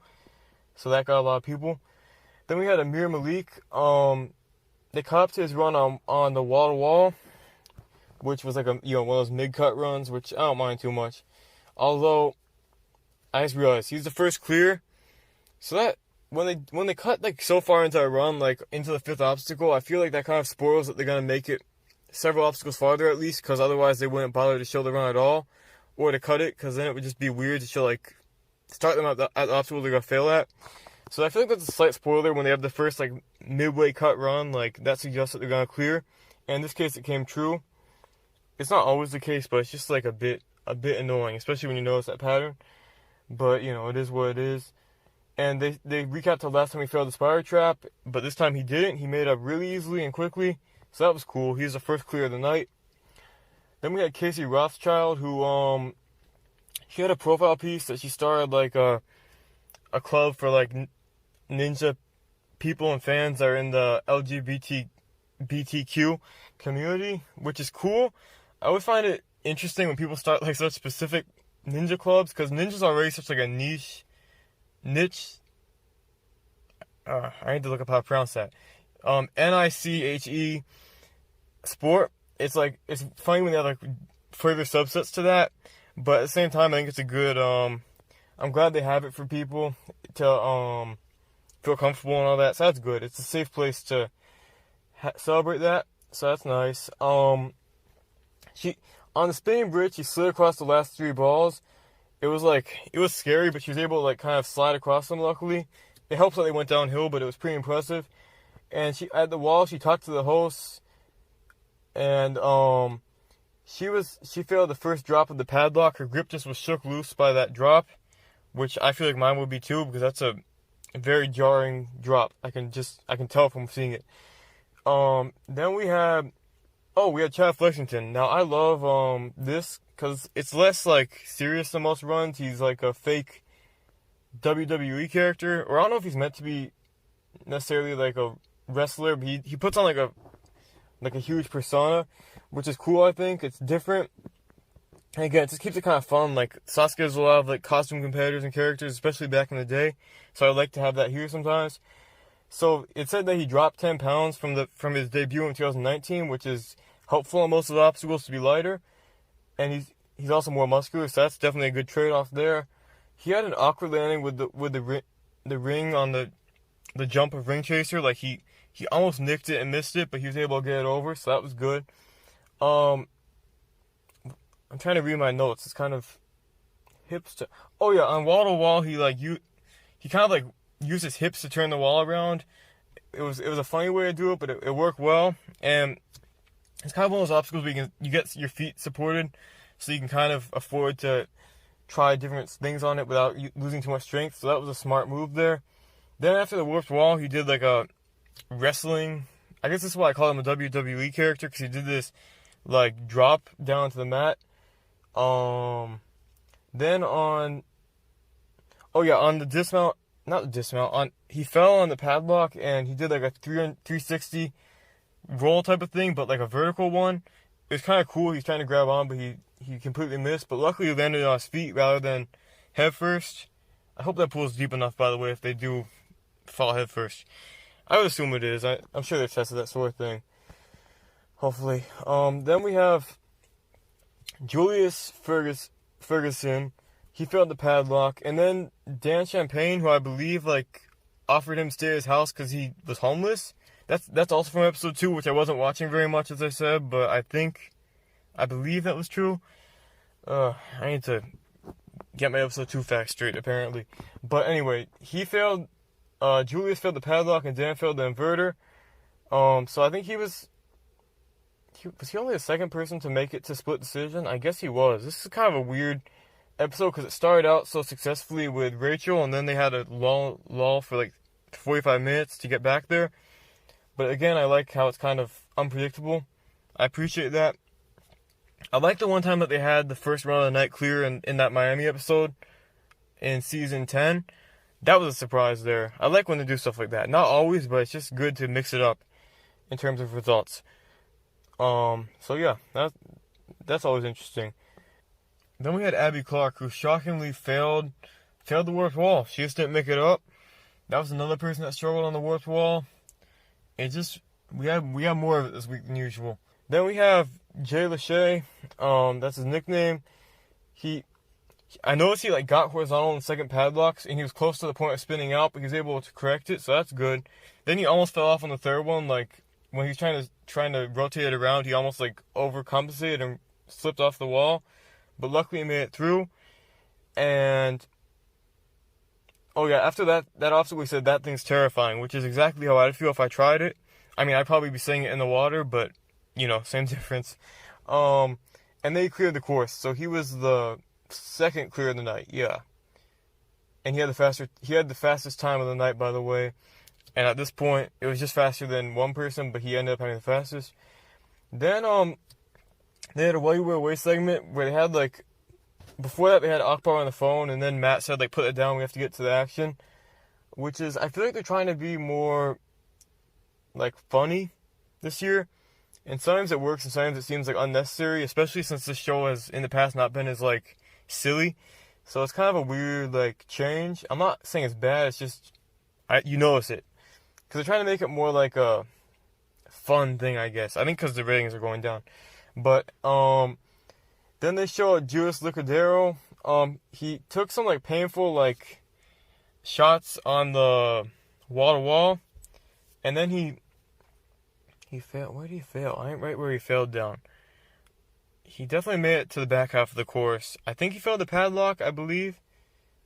So that got a lot of people. Then we had Amir Malik. They caught up to his run on the wall to wall, which was like one of those mid cut runs, which I don't mind too much. Although I just realized he's the first clear, so that when they cut like so far into a run, like into the fifth obstacle, I feel like that kind of spoils that they're gonna make it several obstacles farther at least, because otherwise they wouldn't bother to show the run at all, or to cut it, because then it would just be weird to show like start them at the obstacle they're gonna fail at. So I feel like that's a slight spoiler when they have the first like midway cut run, like that suggests that they're gonna clear. And in this case, it came true. It's not always the case, but it's just like a bit annoying, especially when you notice that pattern. But it is what it is. And they recapped the last time he failed the spider trap, but this time he didn't. He made up really easily and quickly, so that was cool. He's the first clear of the night. Then we had Casey Rothschild, who she had a profile piece that she started like a club for like ninja people and fans that are in the LGBTQ community, which is cool. I always find it interesting when people start like such specific ninja clubs, because ninja's already such like a niche. I need to look up how to pronounce that. NICHE sport. It's like it's funny when they have like further subsets to that, but at the same time, I think it's a good. I'm glad they have it for people to feel comfortable and all that. So that's good. It's a safe place to celebrate that. So that's nice. She on the spinning bridge, she slid across the last 3 balls. It was scary, but she was able to like kind of slide across them. Luckily, it helps that they went downhill, but it was pretty impressive. And she at the wall, she talked to the hosts, and she failed the first drop of the padlock. Her grip just was shook loose by that drop, which I feel like mine would be too, because that's a very jarring drop. I can tell from seeing it. Then we had Chad Flexington. Now I love this because it's less like serious than most runs. He's like a fake WWE character, or I don't know if he's meant to be necessarily like a wrestler, but he puts on like a huge persona, which is cool. I think it's different. And again, it just keeps it kind of fun. Like Sasuke has a lot of like costume competitors and characters, especially back in the day. So I like to have that here sometimes. So it said that he dropped 10 pounds from his debut in 2019, which is helpful on most of the obstacles to be lighter. And he's also more muscular, so that's definitely a good trade-off there. He had an awkward landing with the ring on the jump of Ring Chaser. Like he almost nicked it and missed it, but he was able to get it over, so that was good. I'm trying to read my notes. It's kind of hips to. Oh yeah, on wall to wall, he kind of like used his hips to turn the wall around. It was a funny way to do it, but it worked well. And it's kind of one of those obstacles where you get your feet supported, so you can kind of afford to try different things on it without losing too much strength. So that was a smart move there. Then after the warped wall, he did like a wrestling. I guess this is why I call him a WWE character, because he did this like drop down to the mat. Then on the dismount, not the dismount, he fell on the padlock and he did like a 360 roll type of thing, but like a vertical one. It was kind of cool. He's trying to grab on, but he completely missed. But luckily he landed on his feet rather than head first. I hope that pool is deep enough, by the way, if they do fall head first. I would assume it is. I'm sure they've tested that sort of thing. Hopefully. Then we have Julius Ferguson. He failed the padlock. And then Dan Champagne, who I believe like offered him to stay at his house because he was homeless. That's also from episode 2, which I wasn't watching very much, as I said, but I believe that was true. I need to get my episode 2 facts straight, apparently. But anyway, he failed, Julius failed the padlock and Dan failed the inverter. So I think was he only the second person to make it to split decision? I guess he was. This is kind of a weird episode because it started out so successfully with Rachel, and then they had a lull for like 45 minutes to get back there. But again, I like how it's kind of unpredictable. I appreciate that. I like the one time that they had the first round of the night clear in that Miami episode in season 10. That was a surprise there. I like when they do stuff like that. Not always, but it's just good to mix it up in terms of results. So yeah, that's always interesting. Then we had Abby Clark, who shockingly failed the warped wall. She just didn't make it up. That was another person that struggled on the warped wall. We have more of it this week than usual. Then we have Jay Lachey. That's his nickname. I noticed he got horizontal in the second padlocks, and he was close to the point of spinning out, but he was able to correct it, so that's good. Then he almost fell off on the third one. When he was trying to rotate it around, he almost overcompensated and slipped off the wall. But luckily he made it through. And oh yeah, after that obstacle, he said that thing's terrifying, which is exactly how I'd feel if I tried it. I mean, I'd probably be saying it in the water, but same difference. And they cleared the course, so he was the second clear of the night, yeah. And he had the fastest time of the night, by the way. And at this point, it was just faster than one person, but he ended up having the fastest. Then they had a While You Were Away segment where they had before that they had Akbar on the phone, and then Matt said put it down, we have to get to the action, which is, I feel like they're trying to be more funny this year, and sometimes it works and sometimes it seems unnecessary, especially since this show has in the past not been as silly. So it's kind of a weird change. I'm not saying it's bad, it's just you notice it because they're trying to make it more like a fun thing, I guess. I think because the ratings are going down. But then they show Julius Licordero. He took some painful shots on the wall to wall, and then he failed. Where did he fail? I ain't right where he failed down. He definitely made it to the back half of the course. I think he failed the padlock, I believe,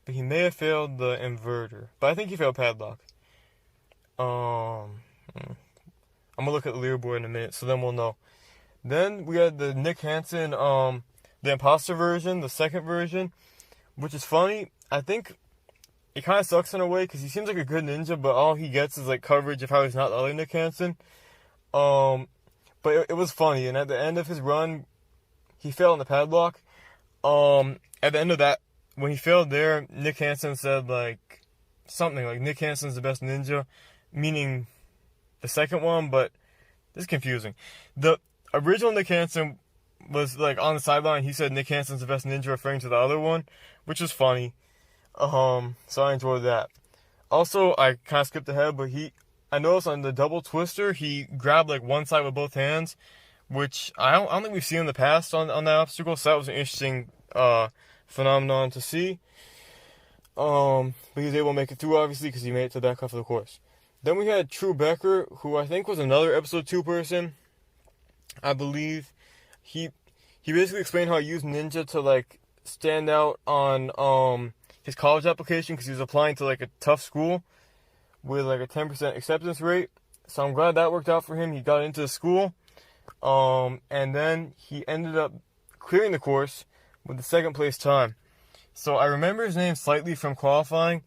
but he may have failed the inverter. But I think he failed padlock. I'm gonna look at the leaderboard in a minute, so then we'll know. Then we had the Nick Hansen, the imposter version, the second version, which is funny. I think it kind of sucks in a way because he seems like a good ninja, but all he gets is coverage of how he's not the other Nick Hansen. But it was funny, and at the end of his run, he failed on the padlock. At the end of that, when he failed there, Nick Hansen said something like Nick Hansen's the best ninja, meaning the second one, but this is confusing. The original Nick Hansen was on the sideline. He said Nick Hansen's the best ninja, referring to the other one, which was funny. So I enjoyed that. Also, I kind of skipped ahead, but I noticed on the double twister, he grabbed one side with both hands, which I don't think we've seen in the past on that obstacle. So that was an interesting phenomenon to see. But he was able to make it through, obviously, because he made it to the back half of the course. Then we had True Becker, who I think was another episode 2 person, I believe. He basically explained how he used Ninja to stand out on his college application because he was applying to a tough school with a 10% acceptance rate. So I'm glad that worked out for him. He got into the school, and then he ended up clearing the course with the second place time. So I remember his name slightly from qualifying,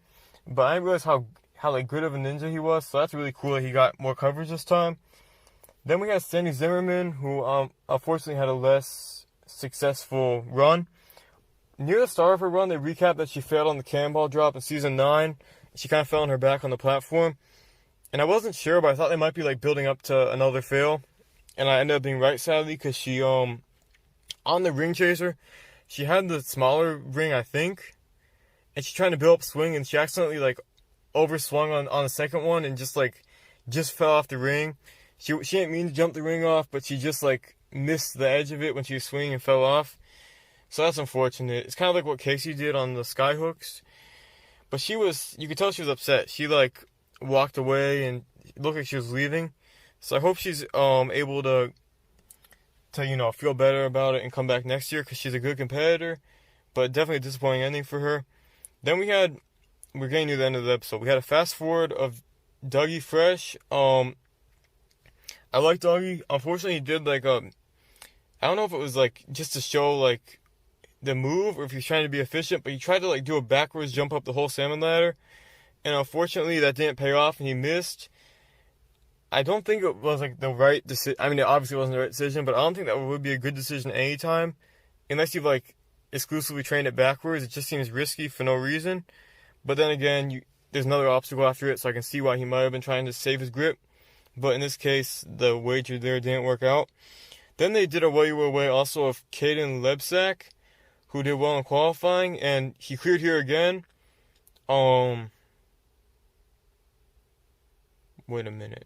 but I didn't realize how good of a ninja he was. So that's really cool that he got more coverage this time. Then we had Sandy Zimmerman, who unfortunately had a less successful run. Near the start of her run, they recapped that she failed on the cannonball drop in season 9. She kind of fell on her back on the platform. And I wasn't sure, but I thought they might be building up to another fail. And I ended up being right, sadly, because she, on the ring chaser, she had the smaller ring, I think. And she's trying to build up swing, and she accidentally, overswung on the second one and just fell off the ring. She didn't mean to jump the ring off, but she just missed the edge of it when she was swinging and fell off. So that's unfortunate. It's kind of like what Casey did on the sky hooks. But you could tell she was upset. She walked away and it looked like she was leaving. So I hope she's able to feel better about it and come back next year because she's a good competitor. but definitely a disappointing ending for her. Then we're getting near the end of the episode. We had a fast forward of Dougie Fresh. I like Dougie. Unfortunately, he did like I don't know if it was like just to show like the move or if he's trying to be efficient, but he tried to like do a backwards jump up the whole salmon ladder, and unfortunately that didn't pay off and he missed. I don't think it was like the right decision. I mean, it obviously wasn't the right decision, but I don't think that would be a good decision anytime, unless you've like exclusively trained it backwards. It just seems risky for no reason. But then again, there's another obstacle after it, so I can see why he might have been trying to save his grip. But in this case, the wager there didn't work out. Then they did a While You Were Away also of Caden Lebsack, who did well in qualifying, and he cleared here again. Wait a minute.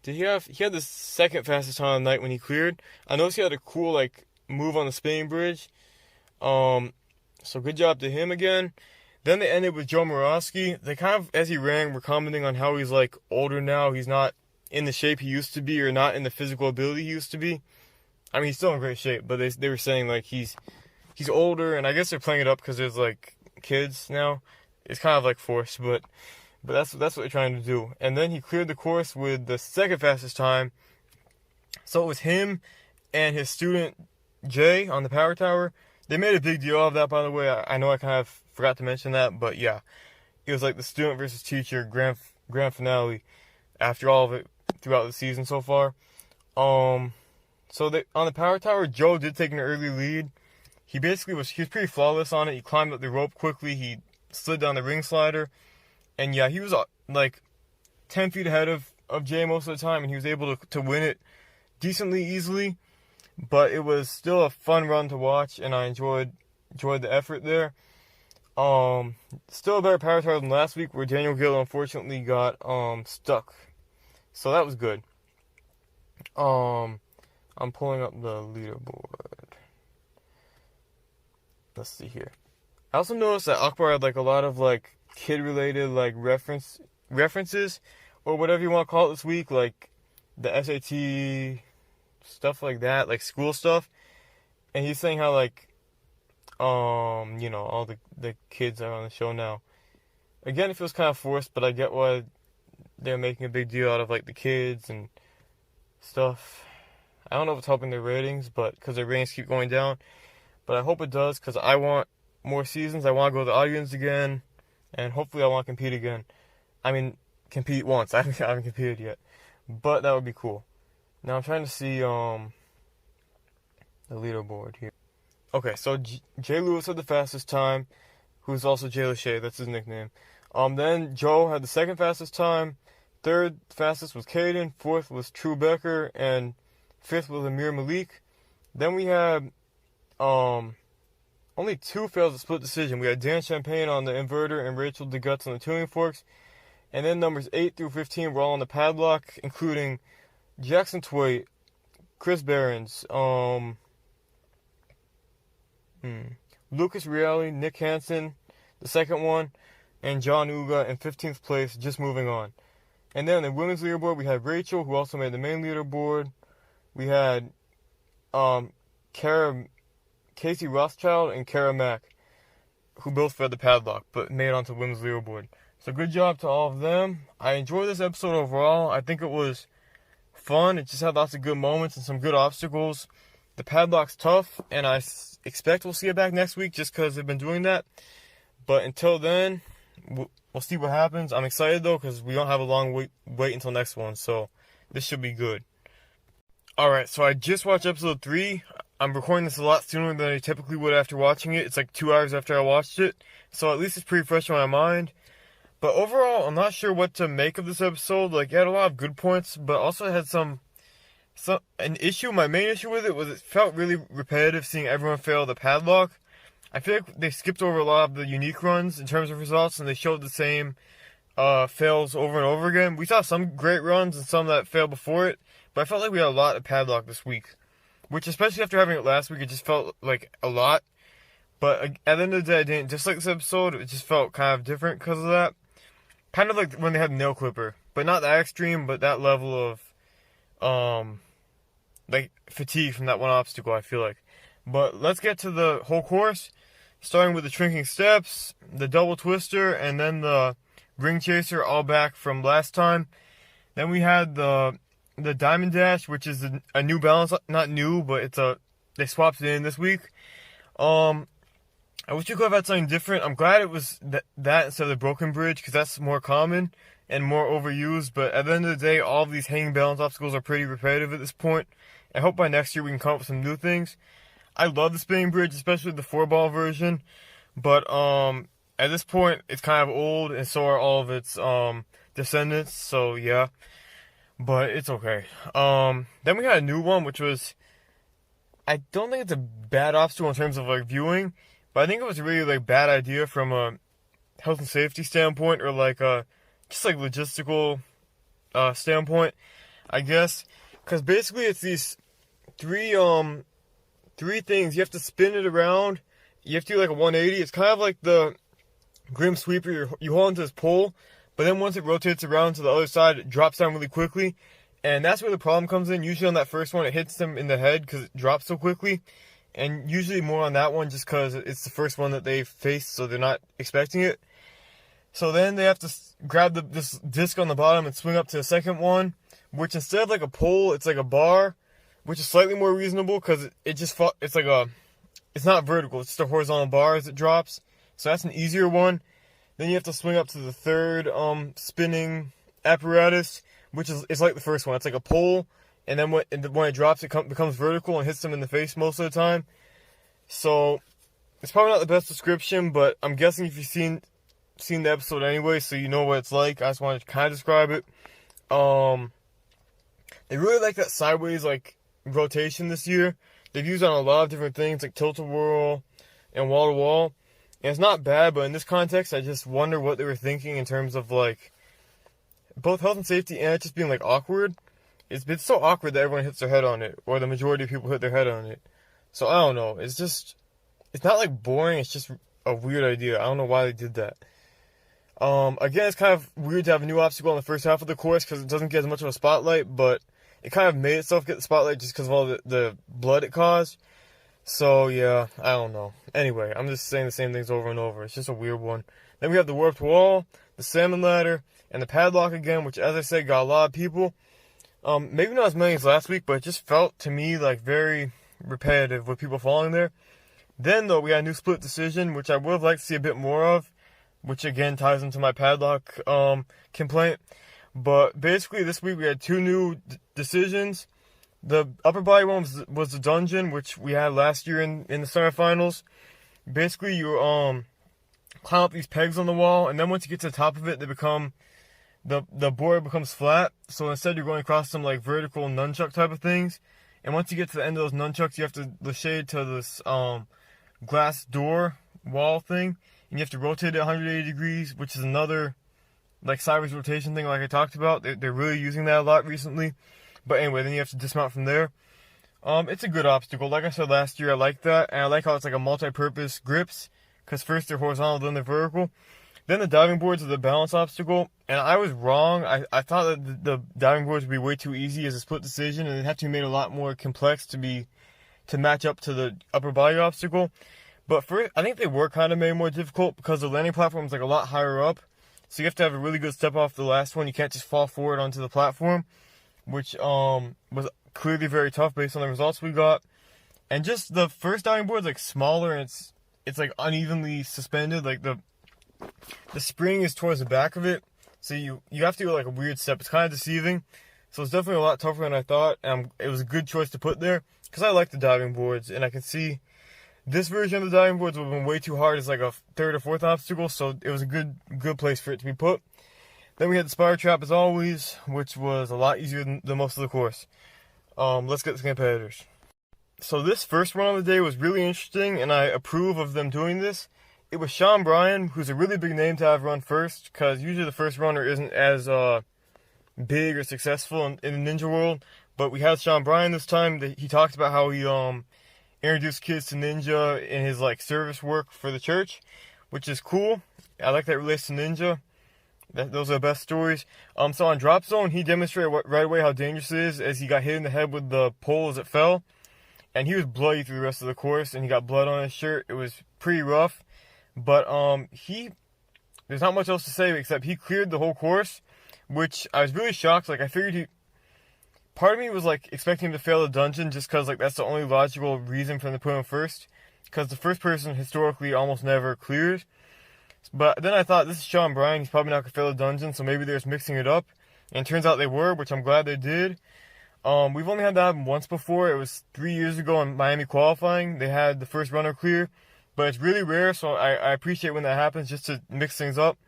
He had the second fastest time of the night when he cleared. I noticed he had a cool like move on the spinning bridge. So good job to him again. Then they ended with Joe Morosky. They kind of, as he ran, were commenting on how he's like older now. He's not in the shape he used to be, or not in the physical ability he used to be. I mean, he's still in great shape, but they were saying like he's older, and I guess they're playing it up because there's like kids now. It's kind of like forced, but that's what they're trying to do. And then he cleared the course with the second fastest time. So it was him and his student Jay on the power tower. They made a big deal of that, by the way. I know I kind of forgot to mention that, but yeah, it was like the student versus teacher grand finale after all of it throughout the season so far. So on the power tower, Joe did take an early lead. He was pretty flawless on it. He climbed up the rope quickly. He slid down the ring slider. And yeah, he was like 10 feet ahead of Jay most of the time, and he was able to win it decently easily. But it was still a fun run to watch, and I enjoyed the effort there. Still a better power tower than last week, where Daniel Gill unfortunately got stuck. So that was good. I'm pulling up the leaderboard. Let's see here. I also noticed that Akbar had like a lot of like kid-related like references or whatever you want to call it this week, like the SAT stuff like that, like school stuff. And he's saying how like all the kids are on the show now. Again, it feels kind of forced, but I get why they're making a big deal out of like the kids and stuff. I don't know if it's helping their ratings, but because their ratings keep going down. But I hope it does, because I want more seasons. I want to go to the audience again, and hopefully I want to compete again. I mean, compete once. I haven't competed yet, but that would be cool. Now I'm trying to see the leaderboard here. Okay, so Jay Lewis had the fastest time, who's also Jay Lachey. That's his nickname. Then Joe had the second fastest time. Third fastest was Caden. Fourth was True Becker, and fifth was Amir Malik. Then we had only two fails to split decision. We had Dan Champagne on the inverter and Rachel DeGuts on the tuning forks. And then numbers 8 through 15 were all on the padlock, including Jackson Twait, Chris Behrens, Lucas Reale, Nick Hansen, the second one, and John Uga in 15th place, just moving on. And then on the women's leaderboard, we had Rachel, who also made the main leaderboard. We had Casey Rothschild and Kara Mack, who both fed the padlock, but made it onto the women's leaderboard. So good job to all of them. I enjoyed this episode overall. I think it was fun. It just had lots of good moments and some good obstacles. The padlock's tough, and I expect we'll see it back next week just because they've been doing that. But until then, we'll see what happens. I'm excited, though, because we don't have a long wait until next one, so this should be good. Alright, so I just watched episode 3. I'm recording this a lot sooner than I typically would after watching it. It's like 2 hours after I watched it, so at least it's pretty fresh in my mind. But overall, I'm not sure what to make of this episode. Like, it had a lot of good points, but also it had an issue. My main issue with it was it felt really repetitive seeing everyone fail the padlock. I feel like they skipped over a lot of the unique runs in terms of results, and they showed the same fails over and over again. We saw some great runs and some that failed before it, but I felt like we had a lot of padlock this week, which, especially after having it last week, it just felt like a lot. But at the end of the day, I didn't dislike this episode. It just felt kind of different because of that. Kind of like when they had nail clipper, but not that extreme, but that level of like fatigue from that one obstacle, I feel like. But let's get to the whole course. starting with the shrinking steps, the double twister, and then the ring chaser, all back from last time. Then we had the diamond dash, which is a new balance, not new, but they swapped it in this week. I wish you could have had something different. I'm glad it was that instead of the broken bridge, because that's more common and more overused. But at the end of the day, all of these hanging balance obstacles are pretty repetitive at this point. I hope by next year we can come up with some new things. I love the spinning bridge, especially the 4-ball version. But at this point, it's kind of old, and so are all of its descendants. So yeah, but it's okay. Then we had a new one, which was, I don't think it's a bad obstacle in terms of like viewing, but I think it was a really like bad idea from a health and safety standpoint, or like just like logistical standpoint, I guess. Because basically it's these three things. You have to spin it around. You have to do like a 180. It's kind of like the Grim Sweeper. You hold onto this pole, but then once it rotates around to the other side, it drops down really quickly. And that's where the problem comes in. Usually on that first one, it hits them in the head because it drops so quickly. And usually more on that one just because it's the first one that they faced, so they're not expecting it. So then they have to grab this disc on the bottom and swing up to the second one, which instead of like a pole, it's like a bar, which is slightly more reasonable because it's not vertical, it's just a horizontal bar as it drops. So that's an easier one. Then you have to swing up to the third spinning apparatus, which is it's like the first one. It's like a pole, and then when it drops, it becomes vertical and hits them in the face most of the time. So it's probably not the best description, but I'm guessing if you've seen the episode anyway, so you know what it's like. I just wanted to kind of describe it. They really like that sideways like rotation this year. They've used it on a lot of different things like tilt-a-whirl and wall-to-wall. And it's not bad, but in this context, I just wonder what they were thinking in terms of like both health and safety and it just being like awkward. It's been so awkward that everyone hits their head on it, or the majority of people hit their head on it. So I don't know. It's not like boring. It's just a weird idea. I don't know why they did that. Again, it's kind of weird to have a new obstacle in the first half of the course because it doesn't get as much of a spotlight, but it kind of made itself get the spotlight just because of all the blood it caused. So yeah, I don't know. Anyway, I'm just saying the same things over and over. It's just a weird one. Then we have the warped wall, the salmon ladder, and the padlock again, which, as I said, got a lot of people. Maybe not as many as last week, but it just felt to me like very repetitive with people falling there. Then, though, we had a new split decision, which I would have liked to see a bit more of, which again ties into my padlock complaint. But basically, this week we had two new decisions. The upper body one was the dungeon, which we had last year in the semifinals. Basically, you climb up these pegs on the wall, and then once you get to the top of it, they become the board becomes flat. So instead, you're going across some like vertical nunchuck type of things. And once you get to the end of those nunchucks, you have to shade to this glass door wall thing, and you have to rotate it 180 degrees, which is another like sideways rotation thing like I talked about. They're really using that a lot recently. But anyway, then you have to dismount from there. It's a good obstacle. Like I said last year, I like that. And I like how it's like a multi-purpose grips. Because first they're horizontal, then they're vertical. Then the diving boards are the balance obstacle. And I was wrong. I thought that the diving boards would be way too easy as a split decision. And it had to be made a lot more complex to match up to the upper body obstacle. But first, I think they were kind of made more difficult because the landing platform is like a lot higher up. So you have to have a really good step off the last one. You can't just fall forward onto the platform, which was clearly very tough based on the results we got. And just the first diving board is like smaller and it's like unevenly suspended. Like the spring is towards the back of it, so you have to go like a weird step. It's kind of deceiving. So it's definitely a lot tougher than I thought. And it was a good choice to put there because I like the diving boards, and I can see this version of the diving boards would have been way too hard as like a third or fourth obstacle. So it was a good place for it to be put. Then we had the spider trap as always, which was a lot easier than most of the course. Let's get to the competitors. So this first run of the day was really interesting, and I approve of them doing this. It was Sean Bryan, who's a really big name to have run first, because usually the first runner isn't as big or successful in the ninja world. But we had Sean Bryan this time. He talked about how he introduced kids to ninja in his like service work for the church, which is cool. I like that it relates to ninja. Those are the best stories. So on drop zone, he demonstrated right away how dangerous it is as he got hit in the head with the pole as it fell. and he was bloody through the rest of the course, and he got blood on his shirt. It was pretty rough, but there's not much else to say except he cleared the whole course, which I was really shocked. Like, I figured part of me was like expecting him to fail the dungeon just because like that's the only logical reason for him to put him first, because the first person historically almost never clears. But then I thought, this is Sean Bryan, he's probably not gonna fail the dungeon, so maybe they're just mixing it up. And it turns out they were, which I'm glad they did. We've only had that happen once before. It was 3 years ago in Miami qualifying. They had the first runner clear, but it's really rare, so I appreciate when that happens just to mix things up.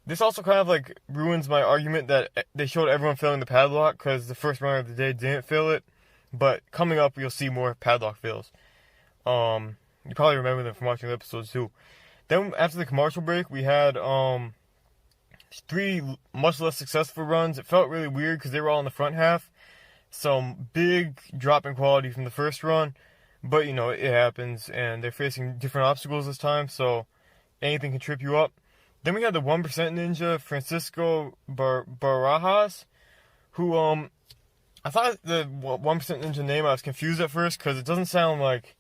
This also kind of like ruins my argument that they showed everyone failing the padlock because the first runner of the day didn't fail it. But coming up, you'll see more padlock fails. You probably remember them from watching the episodes too. Then after the commercial break, we had 3 much less successful runs. It felt really weird because they were all in the front half. Some big drop in quality from the first run, but you know, it happens, and they're facing different obstacles this time, so anything can trip you up. Then we had the 1% ninja, Francisco Barajas, who I thought the 1% ninja name, I was confused at first because it doesn't sound like,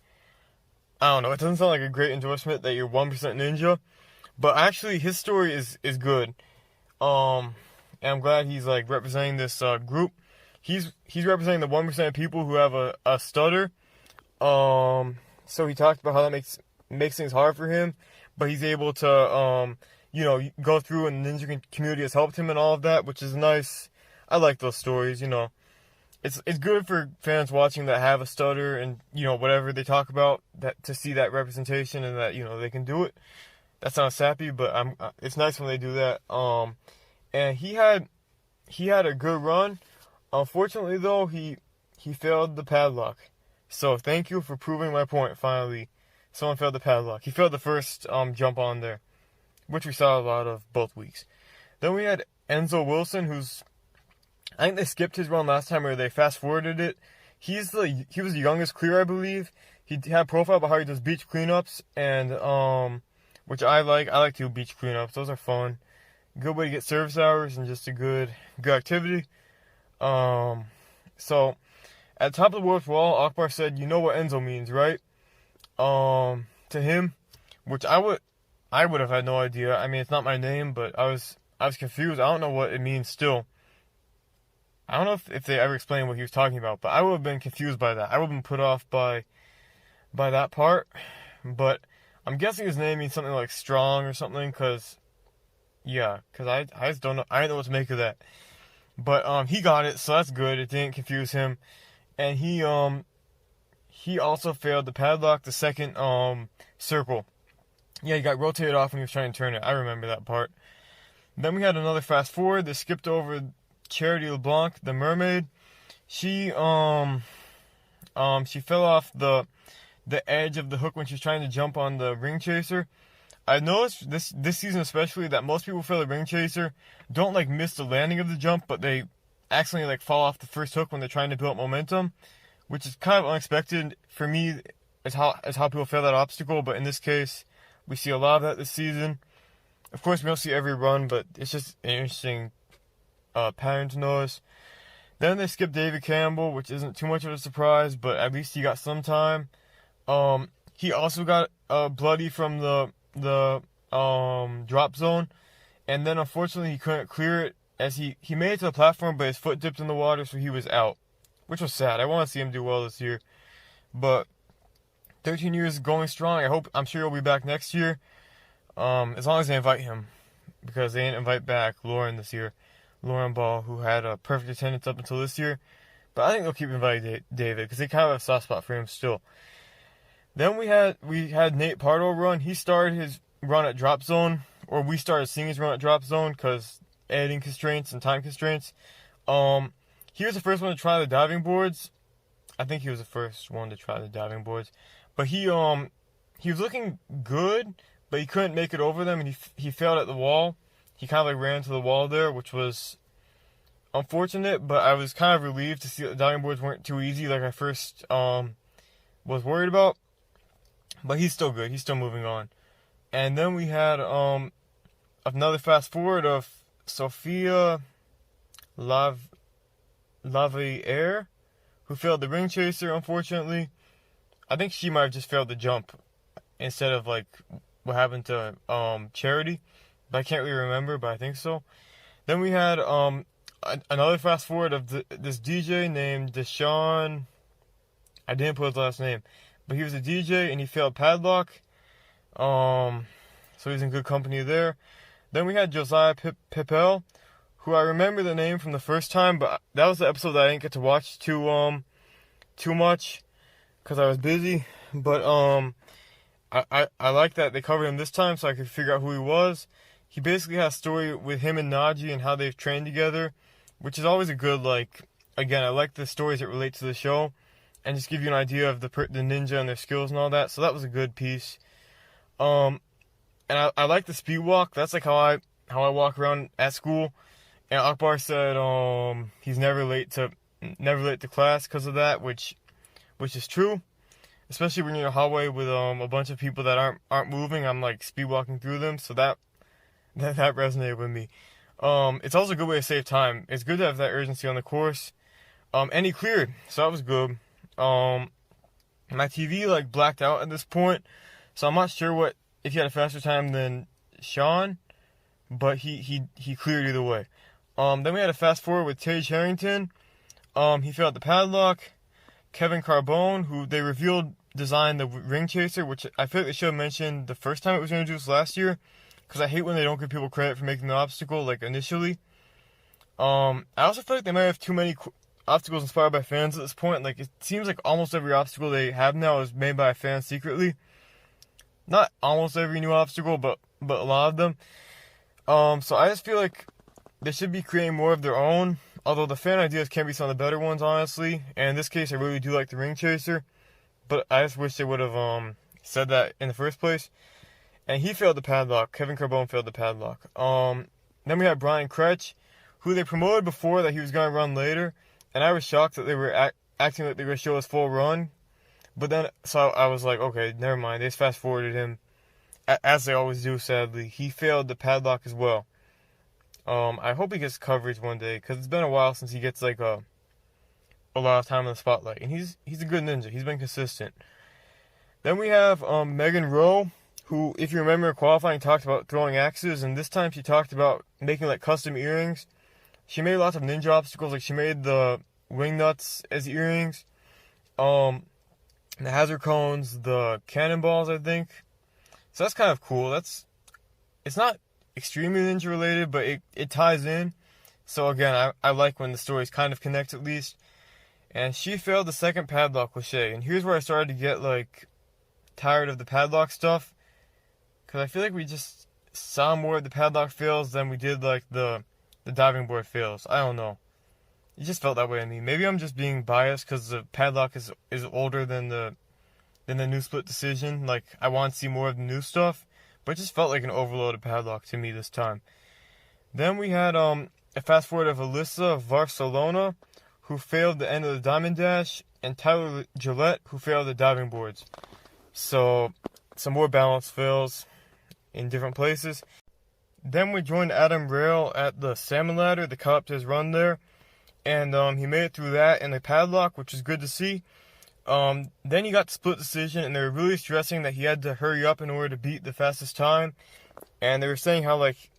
I don't know, it doesn't sound like a great endorsement that you're 1% ninja, but actually his story is good. And I'm glad he's like representing this group. He's representing the 1% of people who have a stutter. So he talked about how that makes things hard for him, but he's able to go through, and the ninja community has helped him and all of that, which is nice. I like those stories, you know. It's good for fans watching that have a stutter and, you know, whatever they talk about, that to see that representation and that, you know, they can do it. That sounds sappy, but it's nice when they do that. And he had a good run. Unfortunately, though, he failed the padlock. So thank you for proving my point. Finally, someone failed the padlock. He failed the first jump on there, which we saw a lot of both weeks. Then we had Enzo Wilson, I think they skipped his run last time, or they fast forwarded it. He was the youngest clear, I believe. He had a profile about how he does beach cleanups, and which I like. I like to do beach cleanups. Those are fun. Good way to get service hours and just a good activity. So at the top of the Wolf Wall, Akbar said, "You know what Enzo means, right?" To him, which I would have had no idea. I mean, it's not my name, but I was confused. I don't know what it means still. I don't know if they ever explained what he was talking about, but I would have been confused by that. I would have been put off by that part. But I'm guessing his name means something like strong or something, because I just don't know. I don't know what to make of that. But he got it, so that's good. It didn't confuse him. And he also failed the padlock, the second circle. Yeah, he got rotated off when he was trying to turn it. I remember that part. Then we had another fast forward. They skipped over Charity LeBlanc, the mermaid. She fell off the edge of the hook when she was trying to jump on the ring chaser. I noticed this season especially that most people fail the ring chaser don't like miss the landing of the jump, but they accidentally like fall off the first hook when they're trying to build up momentum, which is kind of unexpected for me as how people fail that obstacle. But in this case, we see a lot of that this season. Of course, we don't see every run, but it's just an interesting pattern to notice. Then they skipped David Campbell, which isn't too much of a surprise, but at least he got some time. He also got bloody from the drop zone, and then unfortunately he couldn't clear it as he made it to the platform, but his foot dipped in the water, so he was out, which was sad. I want to see him do well this year, but 13 years going strong. I'm sure he'll be back next year, as long as they invite him, because they didn't invite back Lauren this year. Lauren Ball, who had a perfect attendance up until this year. But I think they'll keep inviting David, because they kind of have a soft spot for him still. Then we had Nate Pardo run. He started his run at drop zone, or we started seeing his run at drop zone because editing constraints and time constraints. He was the first one to try the diving boards. I think he was the first one to try the diving boards. But he was looking good, but he couldn't make it over them, and he failed at the wall. He kind of like ran into the wall there, which was unfortunate, but I was kind of relieved to see that the diving boards weren't too easy like I first was worried about. But he's still good. He's still moving on. And then we had another fast forward of Sophia Laviere, who failed the ring chaser, unfortunately. I think she might have just failed the jump instead of like what happened to Charity, but I can't really remember, but I think so. Then we had another fast forward of this DJ named Deshaun. I didn't put his last name, but he was a DJ and he failed padlock. So he's in good company there. Then we had Josiah Pipel, who I remember the name from the first time, but that was the episode that I didn't get to watch too much because I was busy. But I like that they covered him this time so I could figure out who he was. He basically has a story with him and Najee and how they've trained together, which is always a good, like, again, I like the stories that relate to the show and just give you an idea of the ninja and their skills and all that. So that was a good piece. And I like the speed walk. That's like how I walk around at school. And Akbar said he's never late to class because of that, which is true. Especially when you're in a hallway with a bunch of people that aren't moving. I'm like speed walking through them, so that resonated with me. It's also a good way to save time. It's good to have that urgency on the course. And he cleared, so that was good. My TV like blacked out at this point, so I'm not sure if he had a faster time than Sean, but he cleared either way. Then we had a fast forward with Tage Harrington. He failed the padlock. Kevin Carbone, who they revealed designed the ring chaser, which I feel like they should have mentioned the first time it was introduced last year, because I hate when they don't give people credit for making the obstacle like initially. I also feel like they might have too many obstacles inspired by fans at this point. Like, it seems like almost every obstacle they have now is made by fans secretly. Not almost every new obstacle, but a lot of them. So I just feel like they should be creating more of their own. Although the fan ideas can be some of the better ones, honestly. And in this case, I really do like the ring chaser. But I just wish they would have said that in the first place. And he failed the padlock. Kevin Carbone failed the padlock. Then we had Brian Kretsch, who they promoted before that he was going to run later. And I was shocked that they were acting like they were going to show his full run. But then, so I was like, okay, never mind. They just fast forwarded him, as they always do, sadly. He failed the padlock as well. I hope he gets coverage one day, because it's been a while since he gets like a lot of time in the spotlight. And he's a good ninja. He's been consistent. Then we have Megan Rowe, who, if you remember, qualifying talked about throwing axes, and this time she talked about making like custom earrings. She made lots of ninja obstacles, like she made the wing nuts as earrings, the hazard cones, the cannonballs, I think. So that's kind of cool. It's not extremely ninja related, but it ties in. So again, I like when the stories kind of connect at least. And she failed the second padlock with Shay. And here's where I started to get like tired of the padlock stuff, because I feel like we just saw more of the padlock fails than we did like the diving board fails. I don't know. It just felt that way to me. Maybe I'm just being biased because the padlock is older than the new split decision. Like, I want to see more of the new stuff, but it just felt like an overloaded padlock to me this time. Then we had a fast forward of Alyssa Barcelona, who failed the end of the diamond dash, and Tyler Gillette, who failed the diving boards. So some more balance fails in different places. Then we joined Adam Rail at the salmon ladder, the caught up to his run there. And he made it through that and the padlock, which is good to see. Then he got the split decision, and they were really stressing that he had to hurry up in order to beat the fastest time. And they were saying how, like,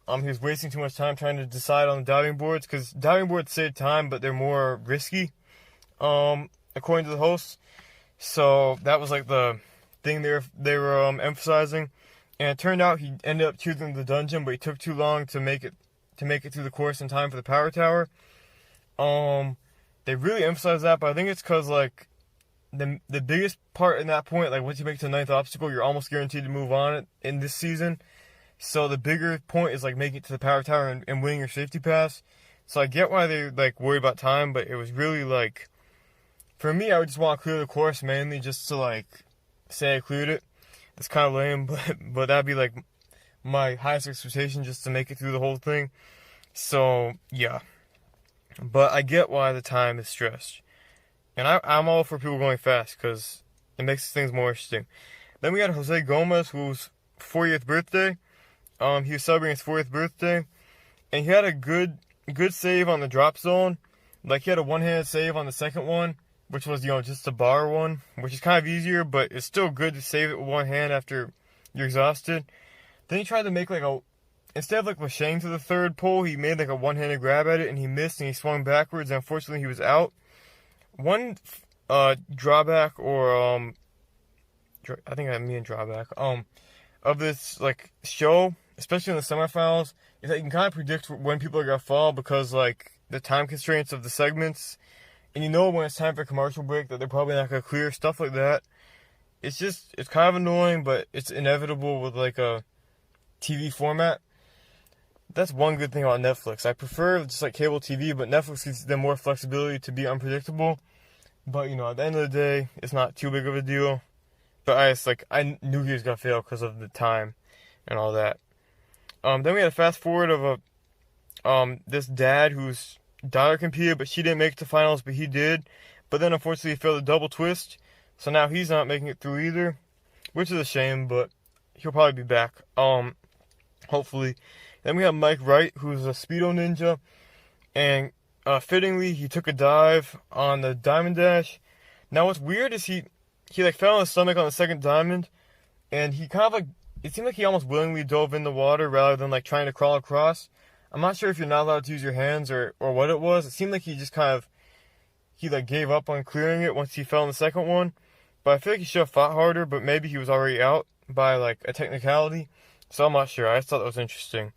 he was wasting too much time trying to decide on the diving boards, because diving boards save time, but they're more risky, according to the hosts. So that was like the thing they were emphasizing. And it turned out he ended up choosing the dungeon, but he took too long to make it through the course in time for the power tower. They really emphasize that, but I think it's because like the biggest part in that point, like once you make it to the 9th obstacle, you're almost guaranteed to move on in this season. So the bigger point is like making it to the power tower and winning your safety pass. So I get why they like worried about time, but it was really like, for me, I would just want to clear the course mainly just to like say I cleared it. It's kind of lame, but that'd be like my highest expectation, just to make it through the whole thing. So yeah, but I get why the time is stressed, and I'm all for people going fast because it makes things more interesting. Then we had Jose Gomez, whose 40th birthday. He was celebrating his 40th birthday, and he had a good save on the drop zone. Like, he had a one-handed save on the second one, which was, just the bar one, which is kind of easier, but it's still good to save it with one hand after you're exhausted. Then he tried to make instead of macheting to the third pole, he made a one-handed grab at it, and he missed, and he swung backwards, and unfortunately he was out. One drawback, or I think I mean drawback, of this show, especially in the semifinals, is that you can kind of predict when people are gonna fall because the time constraints of the segments, and when it's time for a commercial break that they're probably not gonna clear stuff like that. It's kind of annoying, but it's inevitable with a TV format. That's one good thing about Netflix. I prefer just cable TV, but Netflix gives them more flexibility to be unpredictable. But at the end of the day, it's not too big of a deal. But I knew he was gonna fail because of the time and all that. Then we had a fast forward of this dad whose daughter competed, but she didn't make it to finals, but he did. But then unfortunately he failed a double twist, so now he's not making it through either, which is a shame, but he'll probably be back. Hopefully. Then we have Mike Wright, who's a Speedo ninja, and fittingly he took a dive on the diamond dash. Now what's weird is he fell on his stomach on the second diamond, and he kind of it seemed like he almost willingly dove in the water rather than trying to crawl across. I'm not sure if you're not allowed to use your hands or what it was. It seemed like he just he gave up on clearing it once he fell in the second one. But I feel like he should have fought harder, but maybe he was already out by a technicality. So I'm not sure. I just thought that was interesting.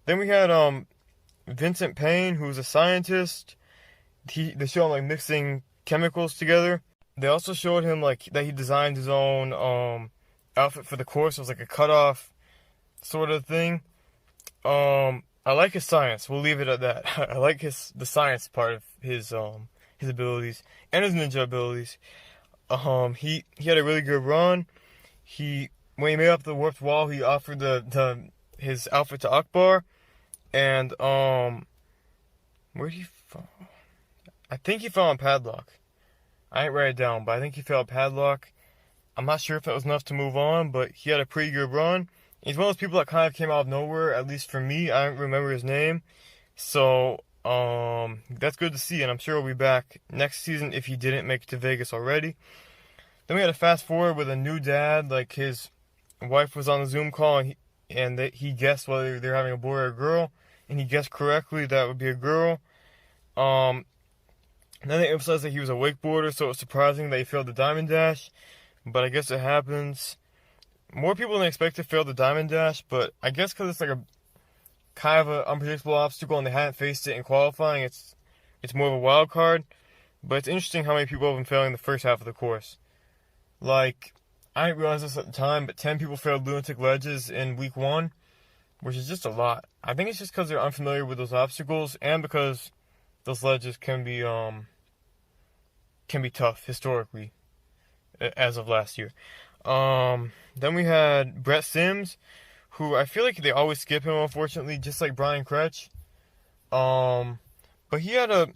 Then we had Vincent Payne, who's a scientist. They showed him mixing chemicals together. They also showed him that he designed his own outfit for the course. It was a cutoff sort of thing. I like his science. We'll leave it at that. I like the science part of his abilities and his ninja abilities. He had a really good run. When he made up the warped wall, he offered his outfit to Akbar, and where did he fall? I think he fell on Padlock. I didn't write it down, but I think he fell on Padlock. I'm not sure if that was enough to move on, but he had a pretty good run. He's one of those people that kind of came out of nowhere, at least for me. I don't remember his name. So, that's good to see, and I'm sure he'll be back next season if he didn't make it to Vegas already. Then we had a fast forward with a new dad. His wife was on the Zoom call, and he guessed whether they're having a boy or a girl, and he guessed correctly that would be a girl. Then they emphasized that he was a wakeboarder, so it was surprising that he failed the diamond dash, but I guess it happens. More people than expected failed the diamond dash, but I guess because it's a kind of an unpredictable obstacle and they hadn't faced it in qualifying, it's more of a wild card. But it's interesting how many people have been failing the first half of the course. I didn't realize this at the time, but 10 people failed lunatic ledges in week 1, which is just a lot. I think it's just because they're unfamiliar with those obstacles, and because those ledges can be tough historically, as of last year. Then we had Brett Sims, who I feel like they always skip him, unfortunately, just like Brian Kretsch. But he had a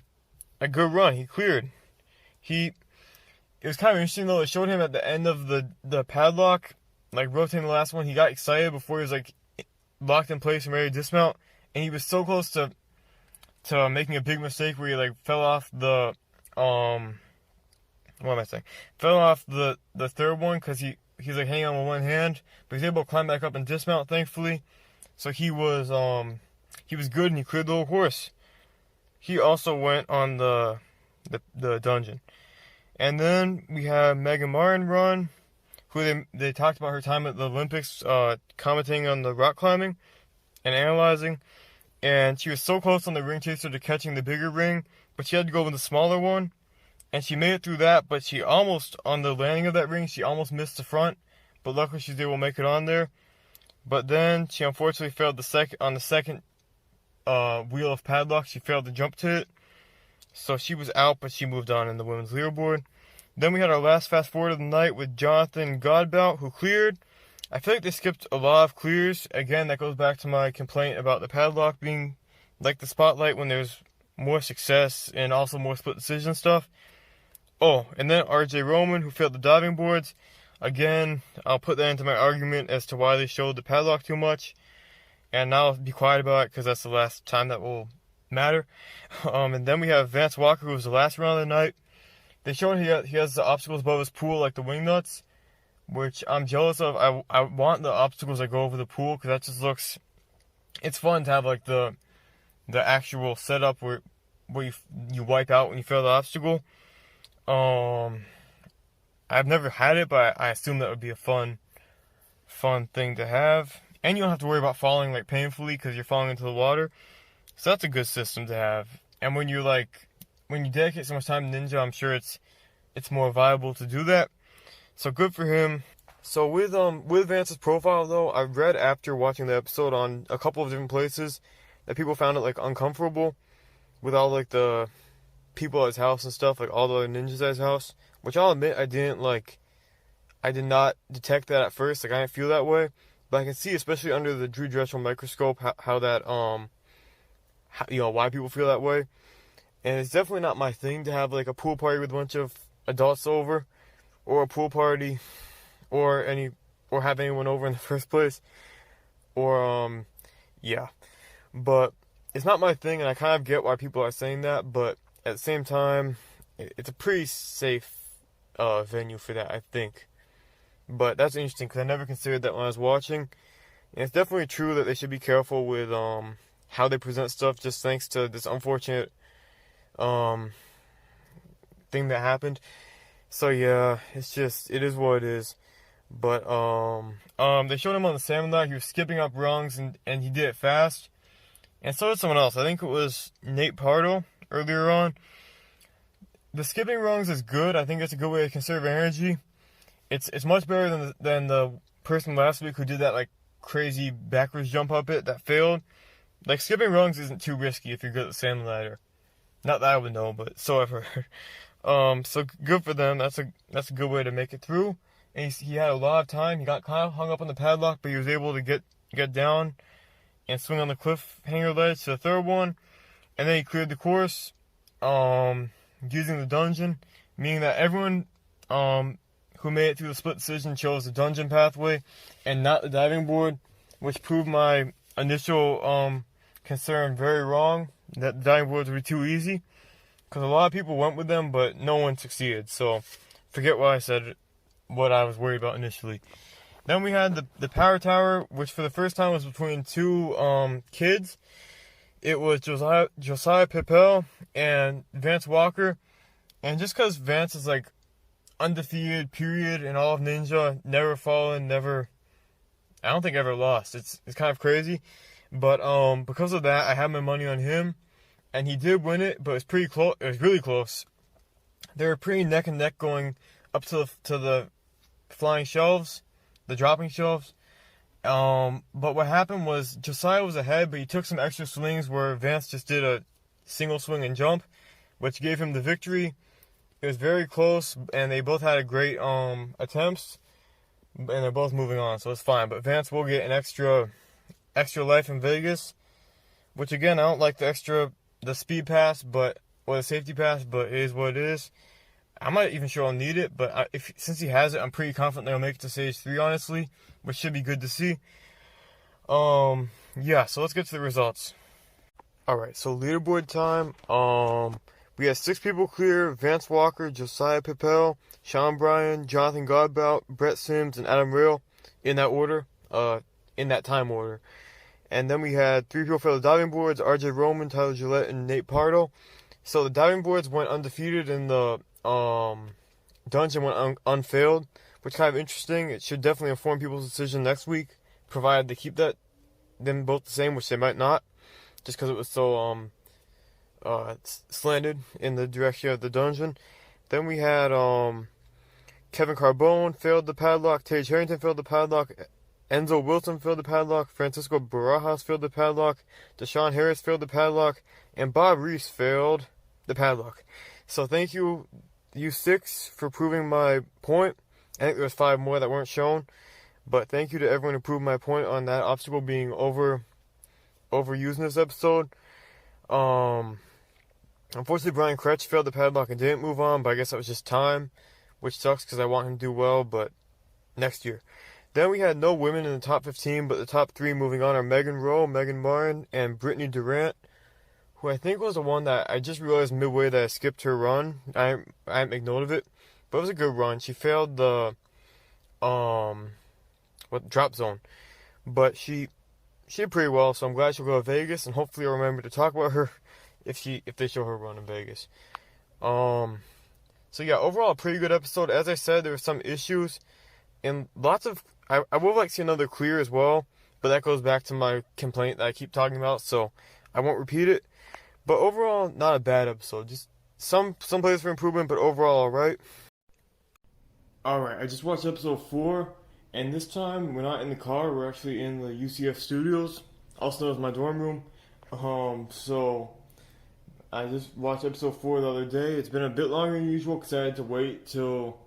good run. He cleared. It was kind of interesting, though. It showed him at the end of the padlock, rotating the last one. He got excited before he was, locked in place and ready to dismount. And he was so close to making a big mistake where he, fell off the, what am I saying? Fell off the third one because he's hanging on with one hand. But he was able to climb back up and dismount, thankfully. So he was good, and he cleared the whole course. He also went on the dungeon. And then we have Megan Martin run, who they talked about her time at the Olympics, commenting on the rock climbing and analyzing. And she was so close on the ring chaser to catching the bigger ring, but she had to go with the smaller one. And she made it through that, but she almost, on the landing of that ring, she almost missed the front. But luckily she was able to make it on there. But then she unfortunately failed on the second wheel of padlock. She failed to jump to it. So she was out, but she moved on in the women's leaderboard. Then we had our last fast forward of the night with Jonathan Godbout, who cleared. I feel like they skipped a lot of clears. Again, that goes back to my complaint about the padlock being like the spotlight when there's more success and also more split decision stuff. Oh, and then RJ Roman, who failed the diving boards. Again, I'll put that into my argument as to why they showed the padlock too much. And now I'll be quiet about it because that's the last time that will matter. And then we have Vance Walker, who was the last round of the night. they showed he has the obstacles above his pool, like the wing nuts, which I'm jealous of. I want the obstacles that go over the pool, because that just looks, it's fun to have like the actual setup where you wipe out when you fail the obstacle. I've never had it, but I assume that would be a fun thing to have. And you don't have to worry about falling like painfully because you're falling into the water. So that's a good system to have. And when you dedicate so much time to Ninja, I'm sure it's more viable to do that. So good for him. So with Vance's profile though, I read after watching the episode on a couple of different places that people found it like uncomfortable with all like the people at his house and stuff, like all the ninjas at his house. Which I'll admit I did not detect that at first, like I didn't feel that way. But I can see, especially under the Drew Dressel microscope, how that why people feel that way. And it's definitely not my thing to have like a pool party with a bunch of adults over, or a pool party, or have anyone over in the first place, or yeah. But it's not my thing, and I kind of get why people are saying that. But at the same time, it's a pretty safe venue for that, I think. But that's interesting because I never considered that when I was watching. And it's definitely true that they should be careful with how they present stuff, just thanks to this unfortunate thing that happened. So yeah, it is what it is. But they showed him on the salmon ladder. He was skipping up rungs and he did it fast. And so did someone else. I think it was Nate Pardo earlier on. The skipping rungs is good. I think it's a good way to conserve energy. It's much better than the person last week who did that like crazy backwards jump up it that failed. Like skipping rungs isn't too risky if you're good at the salmon ladder. Not that I would know, but so I've heard. So good for them. That's a good way to make it through. And he had a lot of time. He got kind of hung up on the padlock, but he was able to get down and swing on the cliffhanger ledge to the third one. And then he cleared the course using the dungeon, meaning that everyone who made it through the split decision chose the dungeon pathway and not the diving board, which proved my initial concern very wrong, that the diving boards would be too easy, because a lot of people went with them, but no one succeeded. So forget why I said what I was worried about initially. Then we had the power tower, which for the first time was between two kids. It was Josiah Pippel and Vance Walker. And just because Vance is like undefeated, period, in all of Ninja, never fallen, I don't think ever lost. It's kind of crazy. But because of that, I had my money on him. And he did win it, but it was pretty close. It was really close. They were pretty neck and neck going up to the flying shelves, the dropping shelves. But what happened was Josiah was ahead, but he took some extra swings where Vance just did a single swing and jump, which gave him the victory. It was very close, and they both had a great attempts, and they're both moving on, so it's fine. But Vance will get an extra life in Vegas, which again, I don't like the speed pass, or the safety pass, but it is what it is. I'm not even sure I'll need it, but since he has it, I'm pretty confident they'll make it to stage 3, honestly, which should be good to see. Yeah, so let's get to the results. Alright, so leaderboard time. We had 6 people clear: Vance Walker, Josiah Pippel, Sean Bryan, Jonathan Godbout, Brett Sims, and Adam Rail, in that order, in that time order. And then we had 3 people fail the diving boards: RJ Roman, Tyler Gillette, and Nate Pardo. So the diving boards went undefeated, and the dungeon went unfailed, which is kind of interesting. It should definitely inform people's decision next week, provided they keep them both the same, which they might not, just because it was so slanted in the direction of the dungeon. Then we had Kevin Carbone failed the padlock, Tage Harrington failed the padlock, Enzo Wilson failed the padlock, Francisco Barajas failed the padlock, Deshaun Harris failed the padlock, and Bob Reese failed the padlock. So thank you 6 for proving my point. I think there was 5 more that weren't shown, but thank you to everyone who proved my point on that obstacle being overused in this episode. Unfortunately, Brian Kretsch failed the padlock and didn't move on, but I guess that was just time, which sucks because I want him to do well, but next year. Then we had no women in the top 15, but the top 3 moving on are Megan Rowe, Megan Martin, and Brittany Durant, who I think was the one that I just realized midway that I skipped her run. I didn't make note of it, but it was a good run. She failed the drop zone, but she did pretty well. So I'm glad she'll go to Vegas, and hopefully I'll remember to talk about her if they show her run in Vegas. So yeah, overall a pretty good episode. As I said, there were some issues and lots of. I would like to see another clear as well, but that goes back to my complaint that I keep talking about, so I won't repeat it. But overall, not a bad episode. Just some places for improvement, but overall, alright. Alright, I just watched episode 4, and this time we're not in the car, we're actually in the UCF studios, also known as my dorm room. So I just watched episode 4 the other day. It's been a bit longer than usual because I had to wait till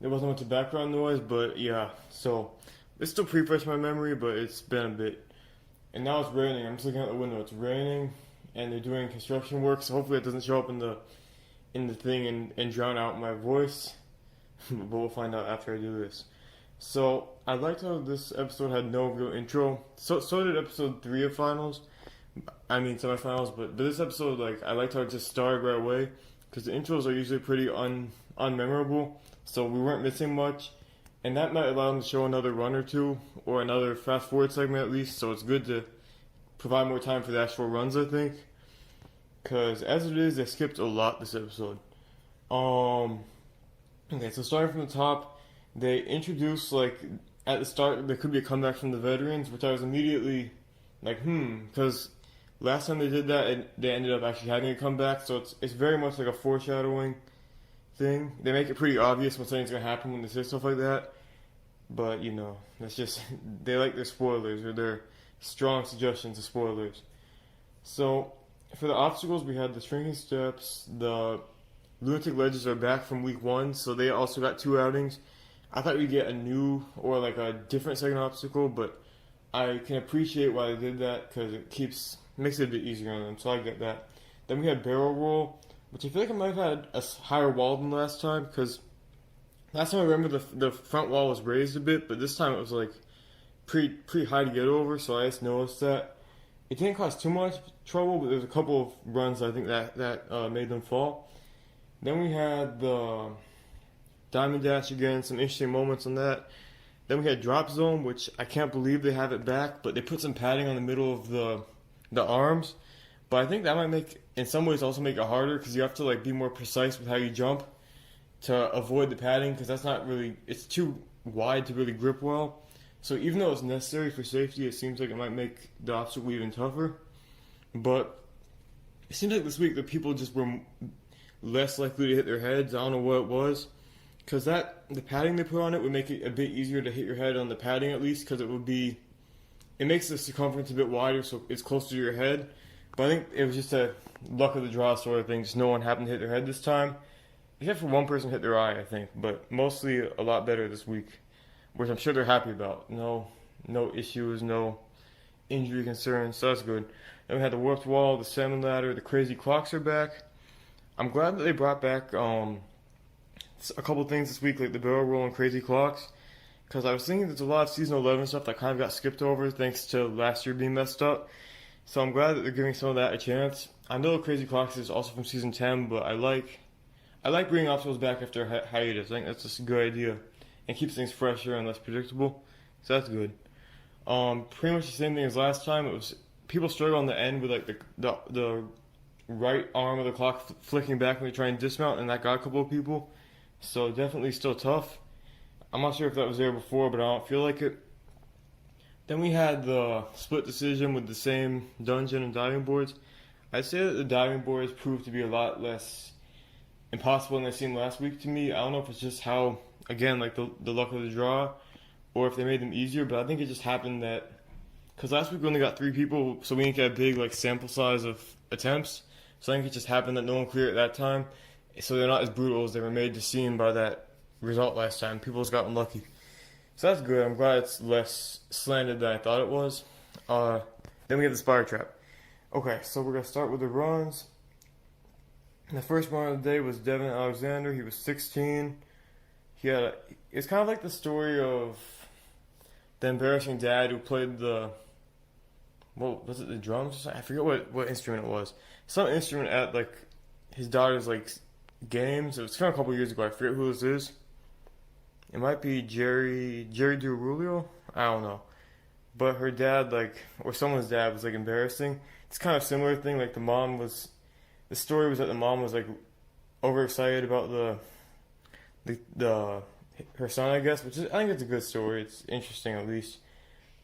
there wasn't much background noise, but yeah, so it's still pretty fresh in my memory, but it's been a bit. And now it's raining. I'm just looking out the window. It's raining, and they're doing construction work, so hopefully it doesn't show up in the thing and drown out my voice. But we'll find out after I do this. So I liked how this episode had no real intro. So did episode 3 of finals. I mean semifinals, but this episode, like, I liked how it just started right away because the intros are usually pretty unmemorable. So we weren't missing much, and that might allow them to show another run or two, or another fast forward segment at least, so it's good to provide more time for the actual runs, I think. Because as it is, they skipped a lot this episode. Okay, so starting from the top, they introduced, like, at the start, there could be a comeback from the veterans, which I was immediately like, because last time they did that, they ended up actually having a comeback, so it's very much like a foreshadowing thing. They make it pretty obvious when something's gonna happen when they say stuff like that. But that's just they like their spoilers or their strong suggestions of spoilers. So for the obstacles, we had the shrinking steps. The lunatic ledges are back from week 1, so they also got 2 outings. I thought we'd get a new or like a different second obstacle, but I can appreciate why they did that because it makes it a bit easier on them. So I get that. Then we had barrel roll, which I feel like I might have had a higher wall than last time, because last time I remember the front wall was raised a bit, but this time it was like pretty high to get over, so I just noticed that. It didn't cause too much trouble, but there's a couple of runs I think that made them fall. Then we had the Diamond Dash again, some interesting moments on that. Then we had Drop Zone, which I can't believe they have it back, but they put some padding on the middle of the arms. But I think that might in some ways also make it harder because you have to like be more precise with how you jump to avoid the padding because it's too wide to really grip well. So even though it's necessary for safety, it seems like it might make the obstacle even tougher. But it seems like this week the people just were less likely to hit their heads. I don't know what it was. Because the padding they put on it would make it a bit easier to hit your head on the padding at least, because it makes the circumference a bit wider so it's closer to your head. But I think it was just a luck of the draw sort of thing, just no one happened to hit their head this time. Except for one person hit their eye, I think, but mostly a lot better this week, which I'm sure they're happy about. No issues, no injury concerns, so that's good. Then we had the warped wall, the salmon ladder, the crazy clocks are back. I'm glad that they brought back a couple things this week, like the barrel roll and crazy clocks, because I was thinking there's a lot of season 11 stuff that kind of got skipped over thanks to last year being messed up. So I'm glad that they're giving some of that a chance. I know crazy clocks is also from season 10, but I like bringing obstacles back after a hiatus. I think that's just a good idea and keeps things fresher and less predictable. So that's good. Pretty much the same thing as last time. It was people struggle on the end with like the right arm of the clock flicking back when they try and dismount, and that got a couple of people. So definitely still tough. I'm not sure if that was there before, but I don't feel like it. Then we had the split decision with the same dungeon and diving boards. I'd say that the diving boards proved to be a lot less impossible than they seemed last week to me. I don't know if it's just how, again, like the luck of the draw, or if they made them easier, but I think it just happened that, because last week we only got 3 people, so we didn't get a big like sample size of attempts. So I think it just happened that no one cleared at that time. So they're not as brutal as they were made to seem by that result last time. People just got unlucky. So that's good. I'm glad it's less slanted than I thought it was. Then we have the spider trap. Okay, so we're going to start with the runs. The first run of the day was Devin Alexander. He was 16. It's kind of like the story of the embarrassing dad who played the well, was it the drums or something? I forget what instrument it was. Some instrument at like his daughter's like games. It was from a couple years ago. I forget who this is. It might be Jerry DiRulio. I don't know. But her dad, like, or someone's dad, was like embarrassing. It's kind of similar thing. Like the story was that the mom was like overexcited about the her son, I guess, which is, I think it's a good story. It's interesting at least.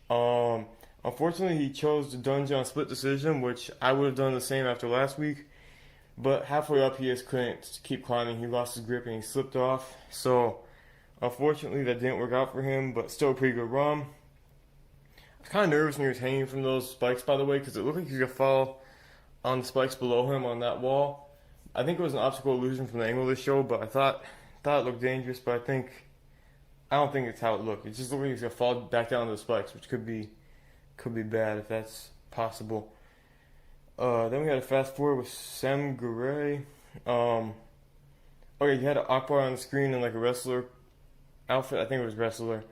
Um, Unfortunately, he chose the dungeon on split decision, which I would have done the same after last week. But halfway up, he just couldn't keep climbing. He lost his grip and he slipped off. So, unfortunately, that didn't work out for him, but still a pretty good run. I was kind of nervous when he was hanging from those spikes, by the way, because it looked like he was going to fall on the spikes below him on that wall. I think it was an optical illusion from the angle of the show, but I thought it looked dangerous, but I don't think it's how it looked. It just looked like he was going to fall back down to the spikes, which could be bad if that's possible. Then we had a fast forward with Sam Gurray. Oh yeah, he had an Akbar on the screen in like a wrestler outfit. I think it was wrestler.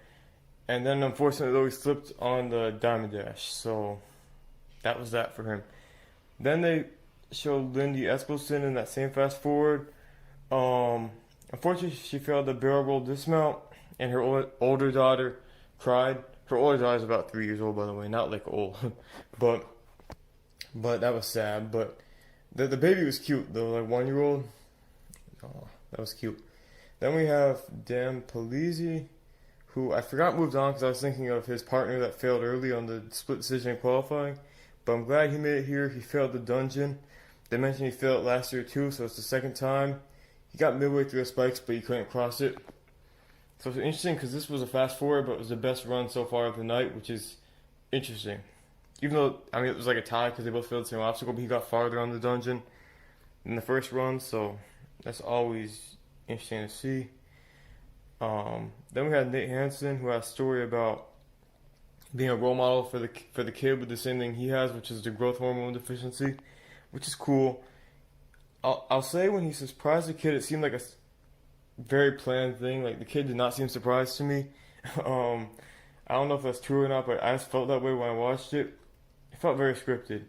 And then unfortunately though he slipped on the Diamond Dash, so that was that for him. Then they showed Lindy Eskelson in that same fast forward. Unfortunately she failed the barrel roll dismount, and her older daughter cried. Her older daughter's about 3 years old, by the way, not like old, but that was sad. But the baby was cute though, like 1 year old. Oh, that was cute. Then we have Dan Polizzi, who I forgot moved on because I was thinking of his partner that failed early on the split decision qualifying. But I'm glad he made it here. He failed the dungeon. They mentioned he failed last year too, so it's the second time. He got midway through the spikes, but he couldn't cross it. So it's interesting because this was a fast forward, but it was the best run so far of the night, which is interesting. Even though, I mean, it was like a tie because they both failed the same obstacle, but he got farther on the dungeon in the first run, so that's always interesting to see. Then we had Nate Hansen, who had a story about being a role model for the kid with the same thing he has, which is the growth hormone deficiency, which is cool. I'll say when he surprised the kid, it seemed like a very planned thing. Like the kid did not seem surprised to me. I don't know if that's true or not, but I just felt that way when I watched it. It felt very scripted,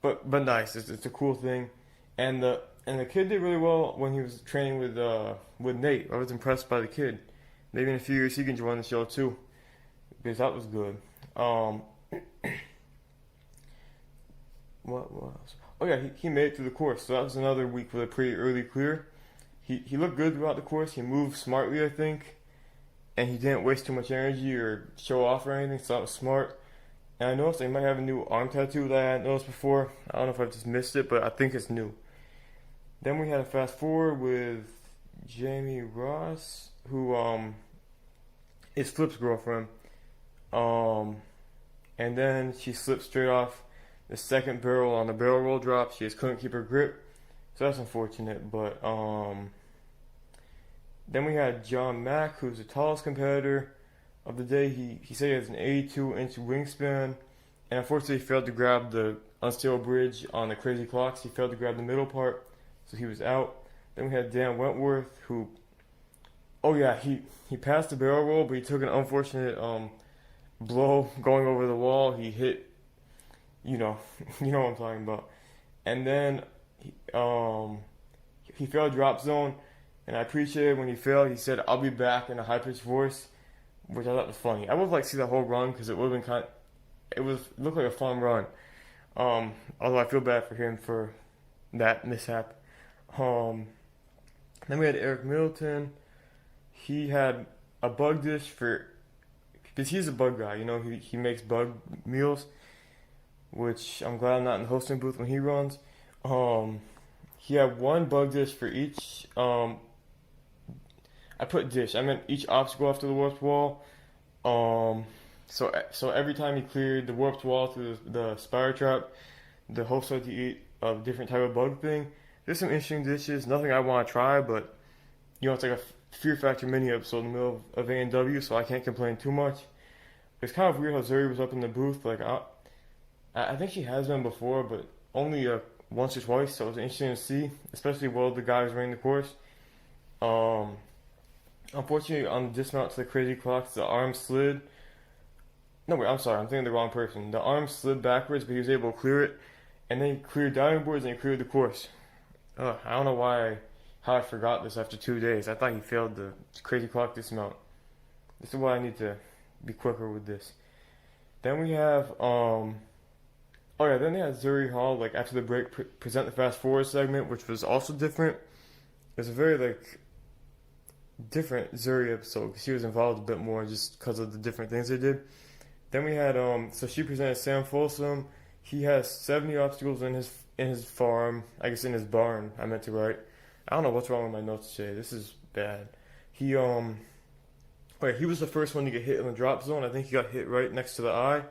but nice. It's a cool thing, and the kid did really well when he was training with Nate. I was impressed by the kid. Maybe in a few years he can join the show too, because that was good. What else? Oh yeah, he made it through the course, so that was another week with a pretty early clear. He looked good throughout the course. He moved smartly, I think, and he didn't waste too much energy or show off or anything, so that was smart. And I noticed he might have a new arm tattoo that I hadn't noticed before. I don't know if I've just missed it, but I think it's new. Then we had a fast forward with Jamie Ross, who is Flip's girlfriend. And then she slipped straight off the second barrel on the barrel roll drop. She just couldn't keep her grip. So that's unfortunate, but then we had John Mack, who's the tallest competitor of the day. He said he has an 82-inch wingspan, and unfortunately he failed to grab the unstable bridge on the crazy clocks. He failed to grab the middle part, so he was out. Then we had Dan Wentworth, who, oh yeah, he passed the barrel roll, but he took an unfortunate blow going over the wall. He hit, you know, you know what I'm talking about, and then he failed drop zone, and I appreciated when he failed. He said, "I'll be back" in a high pitched voice, which I thought was funny. I would like to see the whole run because it would have been it looked like a fun run. Although I feel bad for him for that mishap. Then we had Eric Middleton. He had a bug dish because he's a bug guy. You know, he makes bug meals, which I'm glad I'm not in the hosting booth when he runs. He had one bug dish for each. I put dish. I meant each obstacle after the warped wall. So every time he cleared the warped wall through the spider trap, the host had to eat a different type of bug thing. There's some interesting dishes. Nothing I want to try, but you know it's like a Fear Factor mini episode in the middle of A&W, so I can't complain too much. It's kind of weird how Zuri was up in the booth. Like I think she has been before, but only once or twice, so it was interesting to see, especially while the guy was running the course. Unfortunately, on the dismount to the crazy clocks, the arm slid. No, wait, I'm sorry, I'm thinking of the wrong person. The arm slid backwards, but he was able to clear it, and then he cleared diving boards and he cleared the course. I don't know how I forgot this after 2 days. I thought he failed the crazy clock dismount. This is why I need to be quicker with this. Then we have oh yeah, then they had Zuri Hall like after the break present the fast forward segment, which was also different. It was a very like different Zuri episode because she was involved a bit more just because of the different things they did. Then we had so she presented Sam Folsom. He has 70 obstacles in his farm, I guess in his barn. I meant to write. I don't know what's wrong with my notes today. This is bad. He wait, he was the first one to get hit in the drop zone. I think he got hit right next to the eye,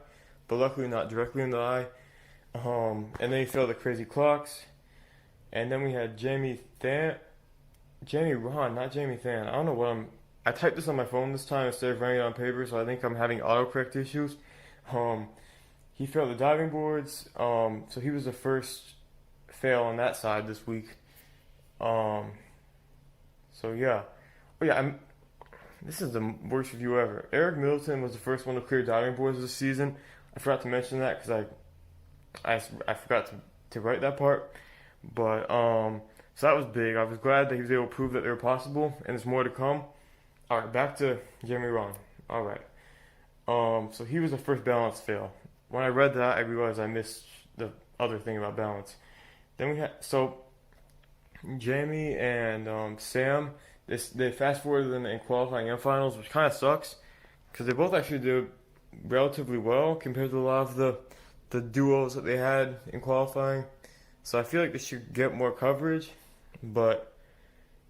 but luckily not directly in the eye. And then he failed the crazy clocks. And then we had Jamie Ron, not Jamie Than. I don't know what I typed this on my phone this time instead of writing it on paper, so I think I'm having autocorrect issues. Um, he failed the diving boards, so he was the first fail on that side this week. Um, so yeah, oh yeah, this is the worst review ever. Eric Middleton was the first one to clear diving boards this season. I forgot to mention that because I forgot to write that part, but so that was big. I was glad that he was able to prove that they were possible, and there's more to come. All right, back to Jeremy Ron. All right. So he was the first balance fail. When I read that, I realized I missed the other thing about balance. Then we had Jamie and Sam. They fast forwarded them in qualifying and finals, which kind of sucks because they both actually did relatively well compared to a lot of the duos that they had in qualifying. So I feel like they should get more coverage, but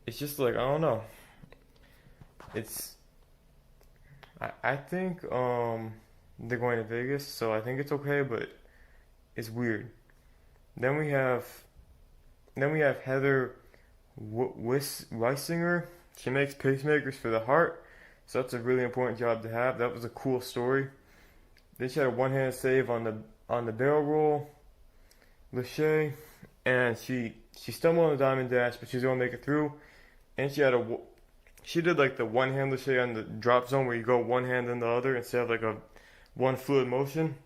it's just like I don't know. It's I think they're going to Vegas, so I think it's okay, but it's weird. Then we have Heather Weisinger. She makes pacemakers for the heart, so that's a really important job to have. That was a cool story. Then she had a one-hand save on the barrel roll, Lachey, and she stumbled on the diamond dash, but she was able to make it through. And she did like the one-hand Lachey on the drop zone where you go one hand and the other instead of like a one fluid motion,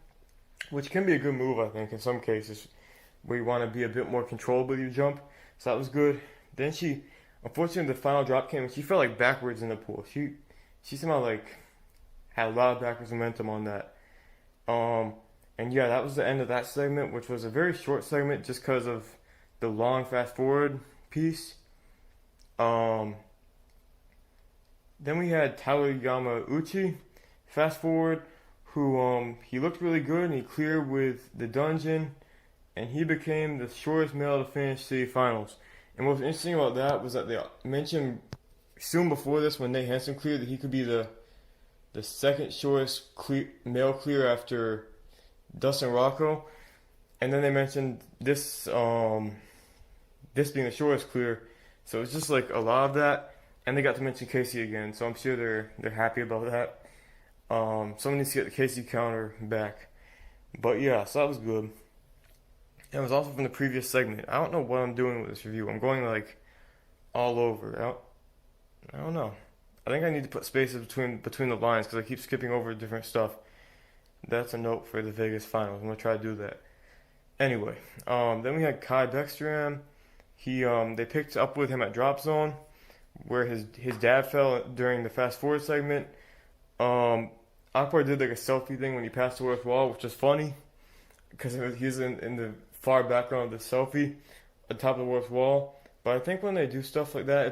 which can be a good move I think in some cases where you want to be a bit more controlled with your jump. So that was good. Then unfortunately, the final drop came and she fell like backwards in the pool. She somehow like had a lot of backwards momentum on that. And yeah, that was the end of that segment, which was a very short segment just because of the long fast forward piece. Then we had Tyler Yamauchi, fast forward, who he looked really good and he cleared with the dungeon, and he became the shortest male to finish semifinals. And what was interesting about that was that they mentioned soon before this when Nate Hansen cleared that he could be the second shortest male clear after Dustin Rocco, and then they mentioned this this being the shortest clear. So it's just like a lot of that, and they got to mention Casey again, so I'm sure they're happy about that. Someone needs to get the Casey counter back, but yeah, so that was good. And it was also from the previous segment. I don't know what I'm doing with this review. I'm going like all over. I don't know. I think I need to put spaces between the lines because I keep skipping over different stuff. That's a note for the Vegas finals. I'm gonna try to do that. Anyway, then we had Kai Beckstrom. They picked up with him at drop zone, where his dad fell during the fast forward segment. Akbar did like a selfie thing when he passed the fourth wall, which was funny because he was in the far background of the selfie, at the top of the fourth wall. But I think when they do stuff like that,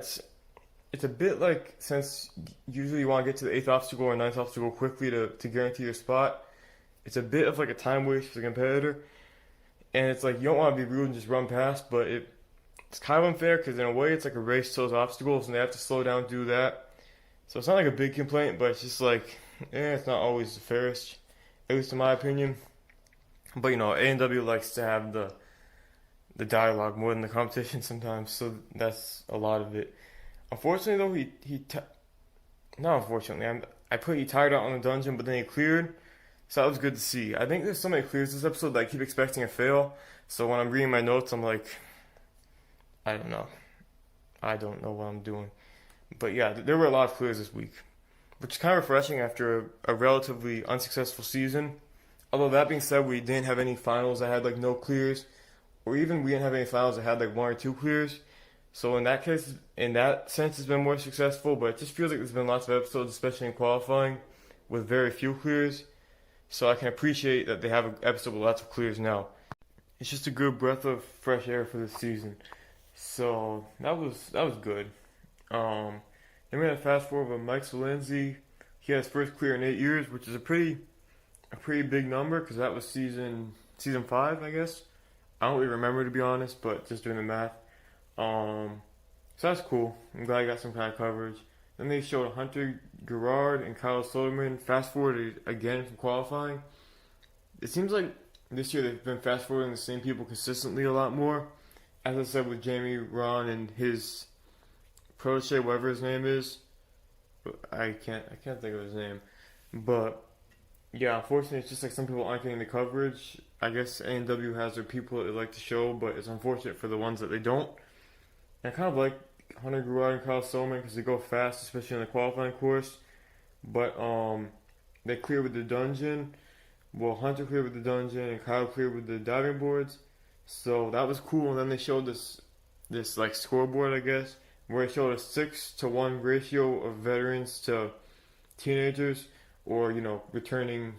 it's a bit like, since usually you want to get to the eighth obstacle or ninth obstacle quickly to guarantee your spot, it's a bit of like a time waste for the competitor. And it's like you don't want to be rude and just run past, but it's kind of unfair because in a way it's like a race to those obstacles and they have to slow down to do that. So it's not like a big complaint, but it's just like, it's not always the fairest, at least in my opinion. But you know, A&W likes to have the dialogue more than the competition sometimes, so that's a lot of it. Unfortunately though, not unfortunately, he tired out on the dungeon, but then he cleared. So that was good to see. I think there's so many clears this episode that I keep expecting a fail. So when I'm reading my notes, I'm like, I don't know what I'm doing. But yeah, there were a lot of clears this week. which is kind of refreshing after a relatively unsuccessful season. Although that being said, we didn't have any finals that had like no clears, or even we didn't have any finals that had like one or two clears. So in that case, in that sense, it's been more successful. But it just feels like there's been lots of episodes, especially in qualifying, with very few clears. So I can appreciate that they have an episode with lots of clears now. It's just a good breath of fresh air for this season. So that was good. Um, then we had a fast forward with Mike Solenzi. He had his first clear in 8 years, which is a pretty big number because that was season 5, I guess. I don't really remember to be honest, but just doing the math. So that's cool. I'm glad I got some kind of coverage. Then they showed Hunter Gerard and Kyle Soderman fast forward again from qualifying. It seems like this year they've been fast forwarding the same people consistently a lot more. As I said with Jamie Ron and his protege, whatever his name is, I can't think of his name, but yeah, unfortunately, it's just like some people aren't getting the coverage. I guess A&W has their people that they like to show, but it's unfortunate for the ones that they don't. And I kind of like Hunter Gerard and Kyle Soderman because they go fast, especially in the qualifying course. But they clear with the dungeon. Well, Hunter cleared with the dungeon and Kyle cleared with the diving boards. So that was cool. And then they showed this like scoreboard, I guess, where it showed a 6-to-1 ratio of veterans to teenagers, or returning,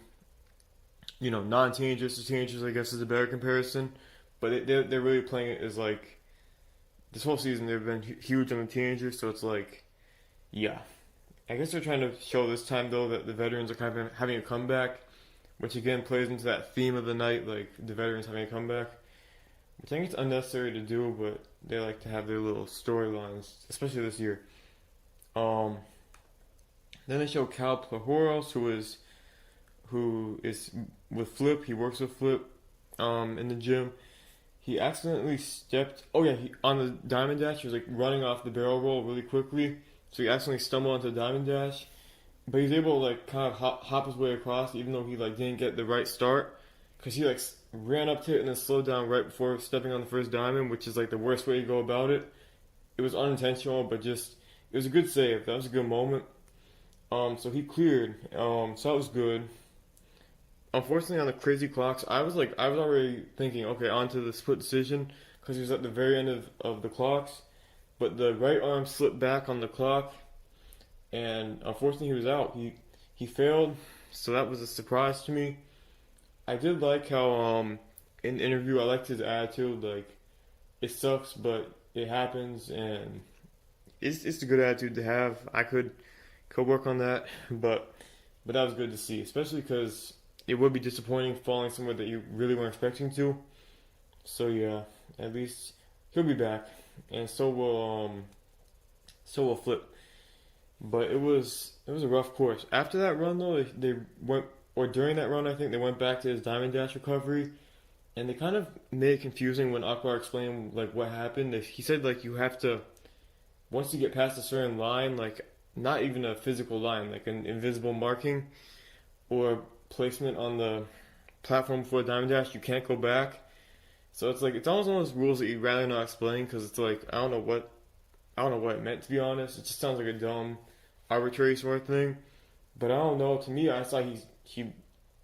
non-teenagers to teenagers. I guess is a better comparison. But they're really playing it as like this whole season they've been huge on the teenagers. So it's like, yeah, I guess they're trying to show this time though that the veterans are kind of having a comeback, which again plays into that theme of the night, like the veterans having a comeback. Which I think it's unnecessary to do, but they like to have their little storylines, especially this year. Um, then they show Cal Plahoros, who is with Flip. He works with Flip, in the gym. He accidentally stepped. Oh yeah, on the diamond dash, he was like running off the barrel roll really quickly, so he accidentally stumbled onto the diamond dash. But he's able to like kind of hop his way across, even though he like didn't get the right start, because he like ran up to it and then slowed down right before stepping on the first diamond, which is like the worst way to go about it. It was unintentional, but just it was a good save. That was a good moment. So he cleared. So that was good. Unfortunately, on the crazy clocks, I was already thinking, okay, on to the split decision, because he was at the very end of the clocks, but the right arm slipped back on the clock, and unfortunately, he was out. He failed, so that was a surprise to me. I did like how in the interview I liked his attitude. Like, it sucks, but it happens, and it's a good attitude to have. I could work on that, but that was good to see, especially because it would be disappointing falling somewhere that you really weren't expecting to. So yeah, at least he'll be back, and so will Flip. But it was a rough course. After that run though, they went, or during that run, I think they went back to his diamond dash recovery, and they kind of made it confusing when Akbar explained like what happened. He said like you have to, once you get past a certain line, like not even a physical line, like an invisible marking or placement on the platform for a diamond dash, you can't go back. So it's like it's almost one of those rules that you'd rather not explain, because it's like I don't know what it meant, to be honest. It just sounds like a dumb, arbitrary sort of thing. But I don't know. To me, I saw he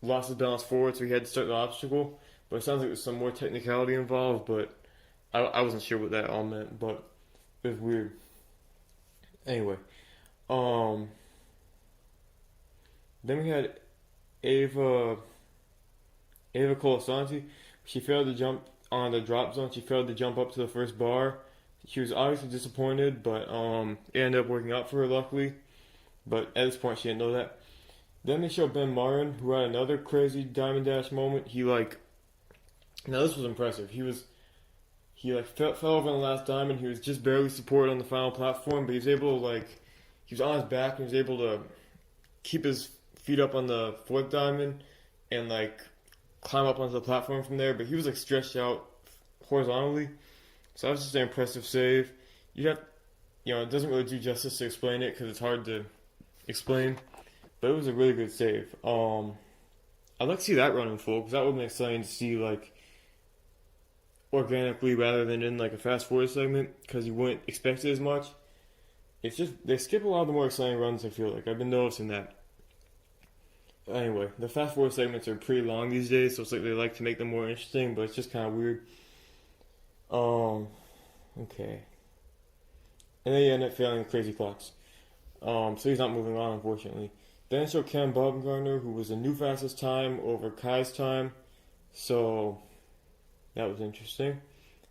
lost his balance forward, so he had to start the obstacle. But it sounds like there's some more technicality involved. But I wasn't sure what that all meant. But it was weird. Anyway, um, then we had Ava Colasanti. She failed to jump on the drop zone. She failed to jump up to the first bar. She was obviously disappointed, but it ended up working out for her, luckily. But at this point, she didn't know that. Then they showed Ben Marin, who had another crazy Diamond Dash moment. Now this was impressive. He fell over on the last diamond. He was just barely supported on the final platform, but he was able to he was on his back and he was able to keep his feet up on the fourth diamond and climb up onto the platform from there. But he was stretched out horizontally. So that was just an impressive save. It doesn't really do justice to explain it because it's hard to explain, but it was a really good save. I'd like to see that run in full because that would have been exciting to see organically rather than in a fast forward segment because you wouldn't expect it as much. it's just they skip a lot of the more exciting runs. I feel like I've been noticing that. Anyway, the fast forward segments are pretty long these days, so it's like they like to make them more interesting, but it's just kind of weird. Um, okay, and then he ended up failing crazy clocks. So he's not moving on, unfortunately. Then it showed Cam Baumgartner, who was the new fastest time over Kai's time, so that was interesting.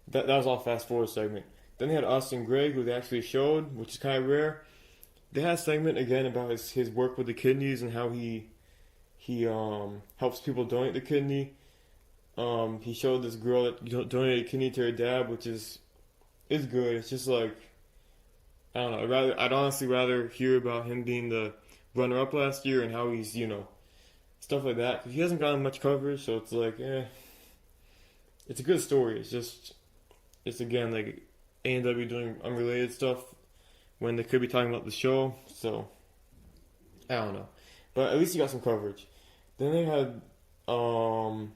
That was all fast forward segment. Then they had Austin Gray, who they actually showed, which is kind of rare. They had a segment again about his work with the kidneys and how he helps people donate the kidney. He showed this girl that donated a kidney to her dad, which is good. It's just like I don't know. I'd honestly rather hear about him being the runner up last year and how he's stuff like that, because he hasn't gotten much coverage. So it's like it's a good story. It's again like A&W doing unrelated stuff when they could be talking about the show. So I don't know, but at least he got some coverage. Then they had oh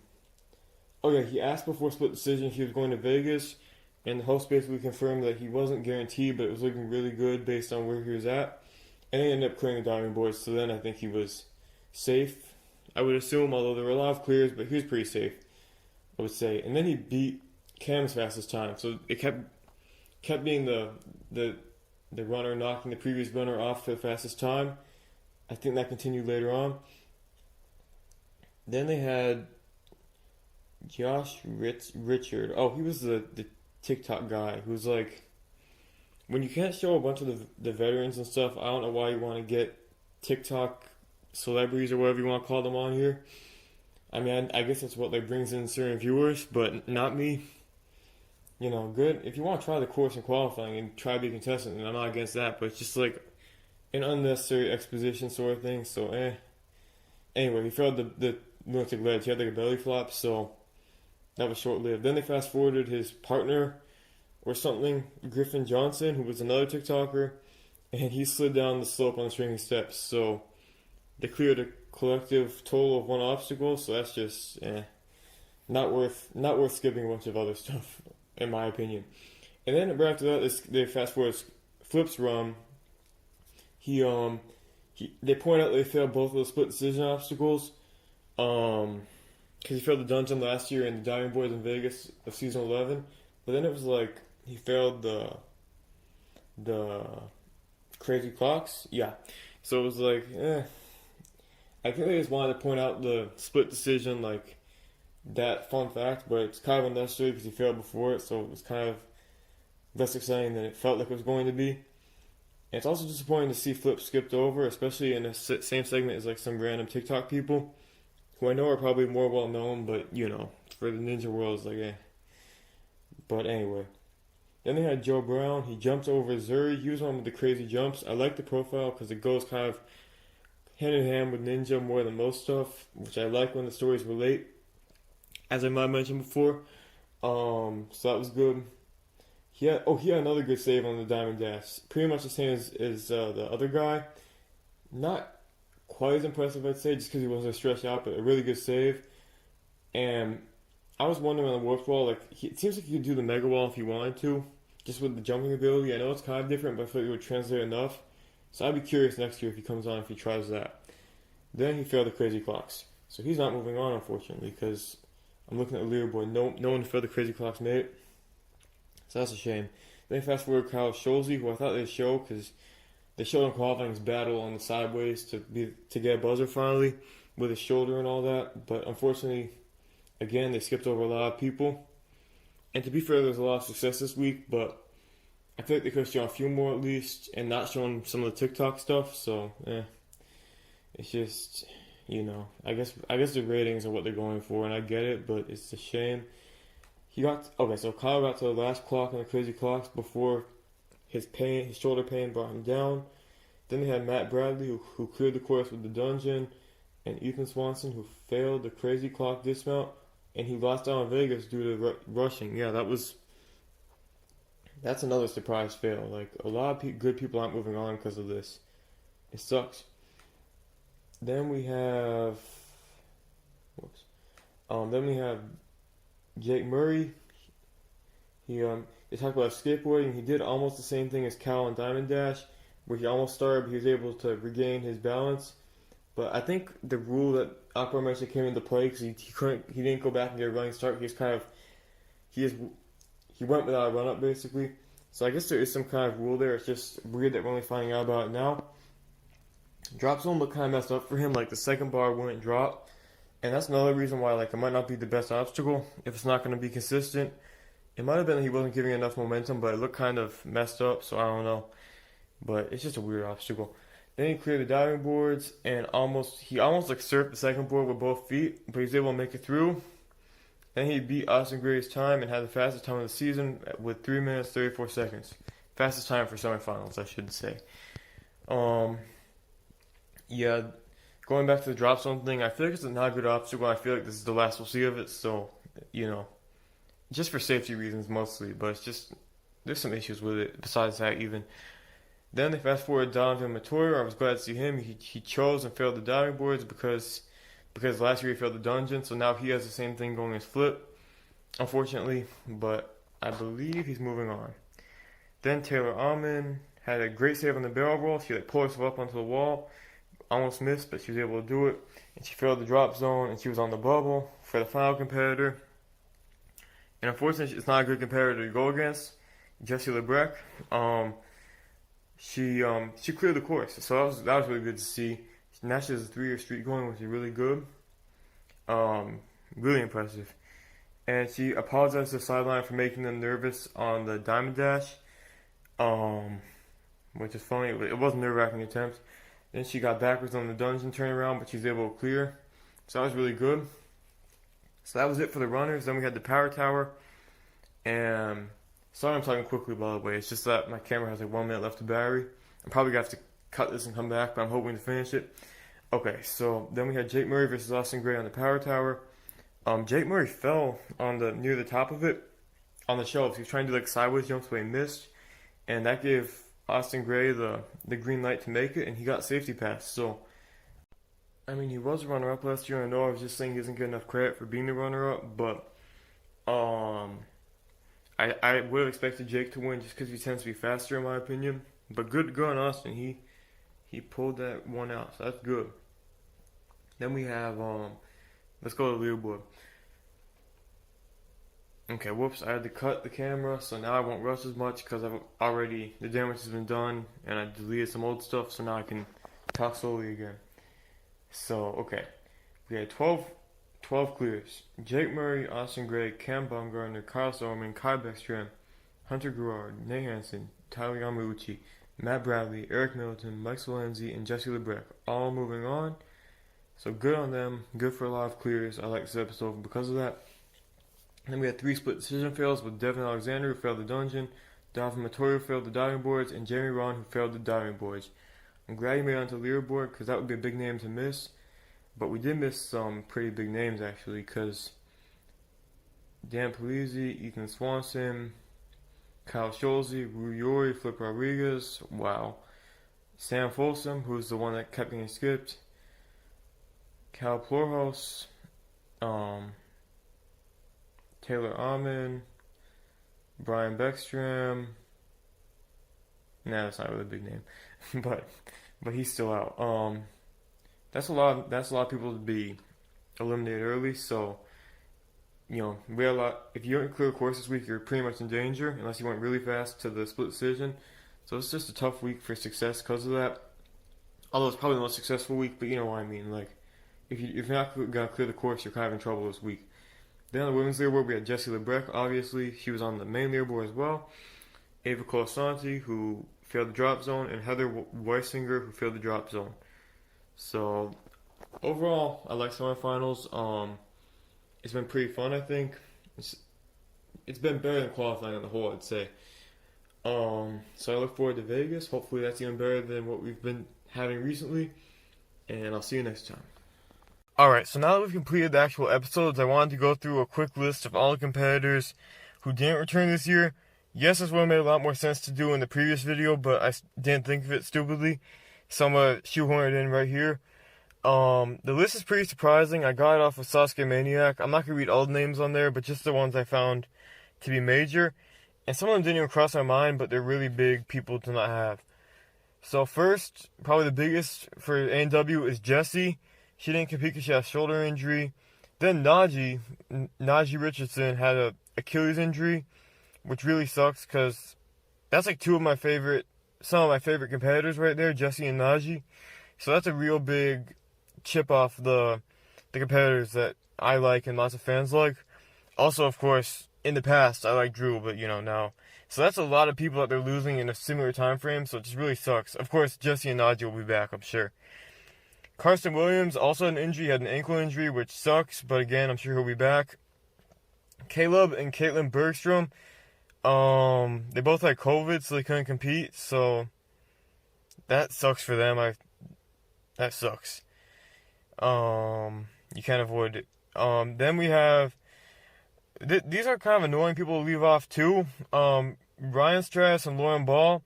yeah, he asked before split decision if he was going to Vegas, and the host basically confirmed that he wasn't guaranteed, but it was looking really good based on where he was at. And he ended up clearing the Diamond Boys, so then I think he was safe. I would assume, although there were a lot of clears, but he was pretty safe, I would say. And then he beat Cam's fastest time, so it kept being the runner knocking the previous runner off for the fastest time. I think that continued later on. Then they had Josh Richard. Oh, he was the TikTok guy who's like, when you can't show a bunch of the veterans and stuff, I don't know why you want to get TikTok celebrities or whatever you want to call them on here. I mean, I guess that's what like brings in certain viewers, but not me. Good. If you want to try the course in qualifying and try to be a contestant, and I'm not against that, but it's just like an unnecessary exposition sort of thing. So, Anyway, he failed the lunatic ledge. He had like a belly flop, so that was short lived. Then they fast forwarded his partner or something, Griffin Johnson, who was another TikToker, and he slid down the slope on the swinging steps. So they cleared a collective total of one obstacle. So that's just not worth skipping a bunch of other stuff, in my opinion. And then right after that, they fast forward Flip's run. They point out they failed both of the split decision obstacles. Because he failed the dungeon last year in the Diamond Boys in Vegas of season 11, but then it was like he failed the crazy clocks. Yeah, so it was like, I think they just wanted to point out the split decision, like that fun fact, but it's kind of unnecessary because he failed before it, so it was kind of less exciting than it felt like it was going to be. And it's also disappointing to see Flip skipped over, especially in the same segment as like some random TikTok people who I know are probably more well known, but for the ninja world, it's like But anyway, then they had Joe Brown. He jumped over Zuri. He was one with the crazy jumps. I like the profile because it goes kind of hand in hand with ninja more than most stuff, which I like when the stories relate, as I might have mentioned before. So that was good. He had another good save on the Diamond Dash. Pretty much the same as the other guy. Not quite as impressive, I'd say, just because he wasn't stretched out, but a really good save. And I was wondering on the warp wall, like it seems like he could do the mega wall if he wanted to, just with the jumping ability. I know it's kind of different, but I feel like it would translate enough. So I'd be curious next year if he comes on, if he tries that. Then he failed the crazy clocks, so he's not moving on, unfortunately, because I'm looking at the leaderboard. No one failed the crazy clocks made it, so that's a shame. Then fast forward Kyle Scholze, who I thought they'd show because they showed him qualifying his battle on the sideways to get a buzzer finally with his shoulder and all that. But unfortunately, again, they skipped over a lot of people. And to be fair, there's a lot of success this week, but I feel like they could have shown a few more at least and not shown some of the TikTok stuff. So, it's just, I guess the ratings are what they're going for, and I get it, but it's a shame. So Kyle got to the last clock on the crazy clocks before his shoulder pain brought him down. Then they had Matt Bradley, who cleared the course with the dungeon, and Ethan Swanson, who failed the crazy clock dismount, and he lost out in Vegas due to rushing. Yeah, that's another surprise fail. Like, a lot of good people aren't moving on because of this. It sucks. Then we have, Jake Murray. They talked about skateboarding. He did almost the same thing as Cal on Diamond Dash, where he almost started, but he was able to regain his balance. But I think the rule that Akbar mentioned came into play because he didn't go back and get a running start. He is he went without a run up basically. So I guess there is some kind of rule there. It's just weird that we're only finding out about it now. Drop zone looked kind of messed up for him. Like the second bar wouldn't drop, and that's another reason why like it might not be the best obstacle if it's not going to be consistent. It might have been that he wasn't giving enough momentum, but it looked kind of messed up. So I don't know. But it's just a weird obstacle. Then he cleared the diving boards and he almost like surfed the second board with both feet, but he was able to make it through. Then he beat Austin Gray's time and had the fastest time of the season with 3 minutes 34 seconds. Fastest time for semifinals, I should say. Yeah, going back to the drop zone thing, I feel like it's not a good obstacle. I feel like this is the last we'll see of it, so just for safety reasons mostly. But it's just there's some issues with it. Besides that, even. Then they fast forward Donovan Matoyer. I was glad to see him. He chose and failed the diving boards because last year he failed the dungeon. So now he has the same thing going as Flip, unfortunately. But I believe he's moving on. Then Taylor Allman had a great save on the barrel roll. She like pulled herself up onto the wall, almost missed, but she was able to do it. And she failed the drop zone, and she was on the bubble for the final competitor. And unfortunately, it's not a good competitor to go against, Jessie Lebrec. She cleared the course, so that was really good to see. Now she has a 3-year streak going, which is really good. Really impressive. And she apologized to the sideline for making them nervous on the Diamond Dash. Which is funny. It wasn't a nerve-wracking attempt. Then she got backwards on the dungeon turnaround, but she was able to clear. So that was really good. So that was it for the runners. Then we had the power tower. And sorry I'm talking quickly, by the way. It's just that my camera has like 1 minute left of battery. I'm probably going to have to cut this and come back, but I'm hoping to finish it. Okay, so then we had Jake Murray versus Austin Gray on the power tower. Jake Murray fell near the top of it on the shelves. He was trying to do like sideways jumps, but he missed. And that gave Austin Gray the green light to make it, and he got safety pass. So, I mean, he was a runner-up last year. I know I was just saying he doesn't get enough credit for being the runner-up, but I would have expected Jake to win just because he tends to be faster, in my opinion. But good to go on Austin. He pulled that one out, so that's good. Then we have let's go to the leaderboard. Okay, whoops, I had to cut the camera, so now I won't rush as much because the damage has been done, and I deleted some old stuff, so now I can talk slowly again. So, okay, we had 12 clears. Jake Murray, Austin Gray, Cam Baumgartner, Kyle Sorman, Kai Beckstrom, Hunter Gerard, Nate Hansen, Tyler Yamauchi, Matt Bradley, Eric Middleton, Mike Solenzi, and Jesse Lebrec, all moving on. So good on them, good for a lot of clears. I like this episode because of that. And then we had 3 split decision fails with Devin Alexander, who failed the dungeon, Donovan Matoyer, who failed the diving boards, and Jeremy Ron, who failed the diving boards. I'm glad he made it onto the leaderboard because that would be a big name to miss. But we did miss some pretty big names, actually, because Dan Polizzi, Ethan Swanson, Kyle Scholze, Rui Yori, Flip Rodriguez, wow. Sam Folsom, who's the one that kept getting skipped, Cal Plorhouse, Taylor Allman, Brian Beckstrom. Nah, that's not really a big name, but he's still out. That's a lot of people to be eliminated early. So, we had a lot. If you don't clear the course this week, you're pretty much in danger unless you went really fast to the split decision. So it's just a tough week for success because of that. Although it's probably the most successful week, but you know what I mean. Like, if you're not gonna clear the course, you're kind of in trouble this week. Then on the women's leaderboard, we had Jessie Lebrec, obviously. She was on the main leaderboard as well. Ava Colasanti, who failed the drop zone, and Heather Weisinger, who failed the drop zone. So, overall, I like semifinals. It's been pretty fun, I think. It's been better than qualifying on the whole, I'd say. So I look forward to Vegas. Hopefully that's even better than what we've been having recently. And I'll see you next time. Alright, so now that we've completed the actual episodes, I wanted to go through a quick list of all the competitors who didn't return this year. Yes, this would have made a lot more sense to do in the previous video, but I didn't think of it stupidly. So I'm going to shoehorn it in right here. The list is pretty surprising. I got it off of Sasuke Maniac. I'm not going to read all the names on there, but just the ones I found to be major. And some of them didn't even cross my mind, but they're really big people to not have. So first, probably the biggest for A&W is Jessie. She didn't compete because she had a shoulder injury. Then Najee Richardson had a Achilles injury, which really sucks because that's like some of my favorite competitors right there, Jessie and Najee. So that's a real big chip off the competitors that I like and lots of fans like. Also, of course, in the past I like Drew, but now. So that's a lot of people that they're losing in a similar time frame. So it just really sucks. Of course, Jessie and Najee will be back, I'm sure. Carson Williams also had an injury, had an ankle injury, which sucks. But again, I'm sure he'll be back. Caleb and Caitlin Bergstrom, they both had COVID, so they couldn't compete. So that sucks for them. That sucks. You can't avoid it. Then we have these are kind of annoying people to leave off too. Ryan Strass and Lauren Ball,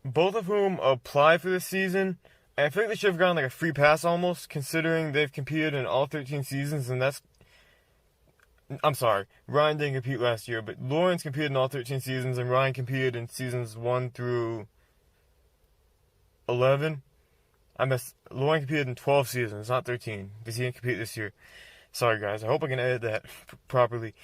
both of whom applied for this season. And I feel like they should have gotten like a free pass almost, considering they've competed in all 13 seasons, and I'm sorry, Ryan didn't compete last year, but Lauren's competed in all 13 seasons, and Ryan competed in seasons 1 through 11. Lauren competed in 12 seasons, not 13, because he didn't compete this year. Sorry, guys. I hope I can edit that properly.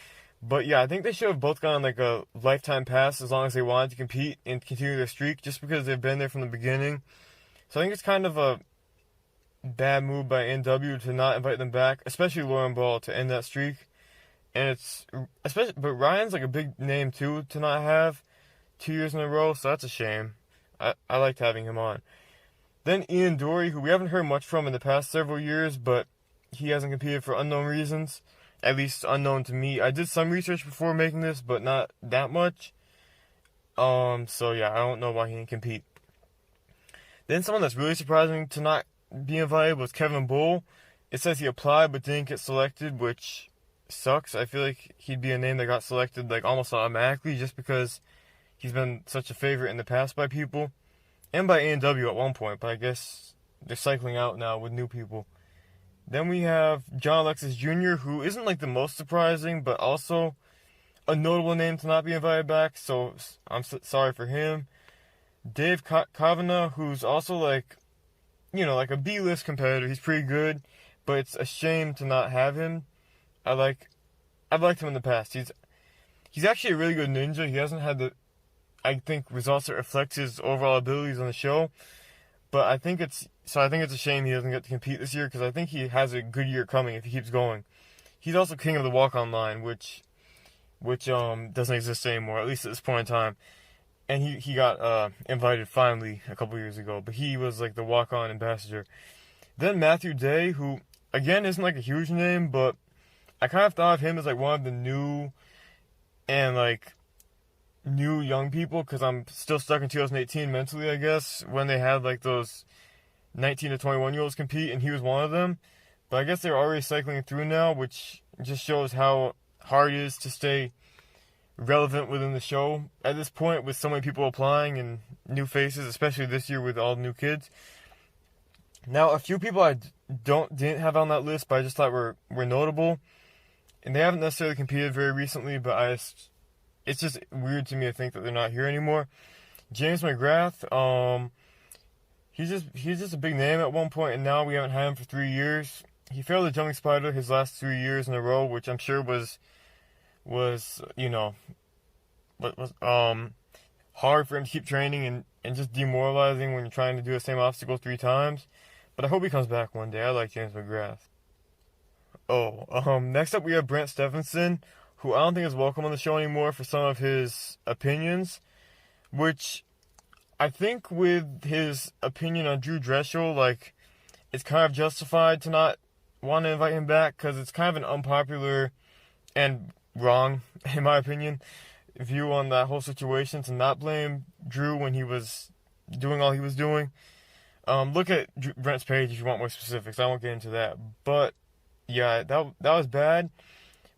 But yeah, I think they should have both gotten like a lifetime pass as long as they wanted to compete and continue their streak, just because they've been there from the beginning. So I think it's kind of a bad move by NW to not invite them back, especially Lauren Ball, to end that streak. And but Ryan's like a big name too to not have 2 years in a row, so that's a shame. I liked having him on. Then Ian Dory, who we haven't heard much from in the past several years, but he hasn't competed for unknown reasons, at least unknown to me. I did some research before making this, but not that much. So yeah, I don't know why he didn't compete. Then someone that's really surprising to not be invited was Kevin Bull. It says he applied but didn't get selected, which sucks. I feel like he'd be a name that got selected like almost automatically just because he's been such a favorite in the past by people. And by A&W at one point, but I guess they're cycling out now with new people. Then we have John Alexis Jr., who isn't like the most surprising, but also a notable name to not be invited back, so I'm sorry for him. Dave Kavanagh, who's also like a B-list competitor. He's pretty good, but it's a shame to not have him. I've liked him in the past. He's actually a really good ninja. He hasn't had I think results that reflect his overall abilities on the show. But I think it's a shame he doesn't get to compete this year, because I think he has a good year coming if he keeps going. He's also king of the walk-on line, which doesn't exist anymore, at least at this point in time. And he got invited finally a couple years ago, but he was like the walk-on ambassador. Then Matthew Day, who again isn't like a huge name, but I kind of thought of him as like one of the new young people, because I'm still stuck in 2018 mentally, I guess, when they had like those 19 to 21 year olds compete, and he was one of them. But I guess they're already cycling through now, which just shows how hard it is to stay relevant within the show at this point, with so many people applying and new faces, especially this year with all the new kids. Now, a few people I didn't have on that list, but I just thought were notable, and they haven't necessarily competed very recently, but it's just weird to me to think that they're not here anymore. James McGrath, he's just a big name at one point, and now we haven't had him for 3 years. He failed the jumping spider his last 3 years in a row, which I'm sure was hard for him to keep training and just demoralizing when you're trying to do the same obstacle 3 times. But I hope he comes back one day. I like James McGrath. Next up we have Brent Stephenson, who I don't think is welcome on the show anymore for some of his opinions, which I think with his opinion on Drew Dressel, like, it's kind of justified to not want to invite him back, because it's kind of an unpopular and wrong, in my opinion, view on that whole situation, to not blame Drew when he was doing all he was doing. Look at Brent's page if you want more specifics. I won't get into that. But yeah, that was bad.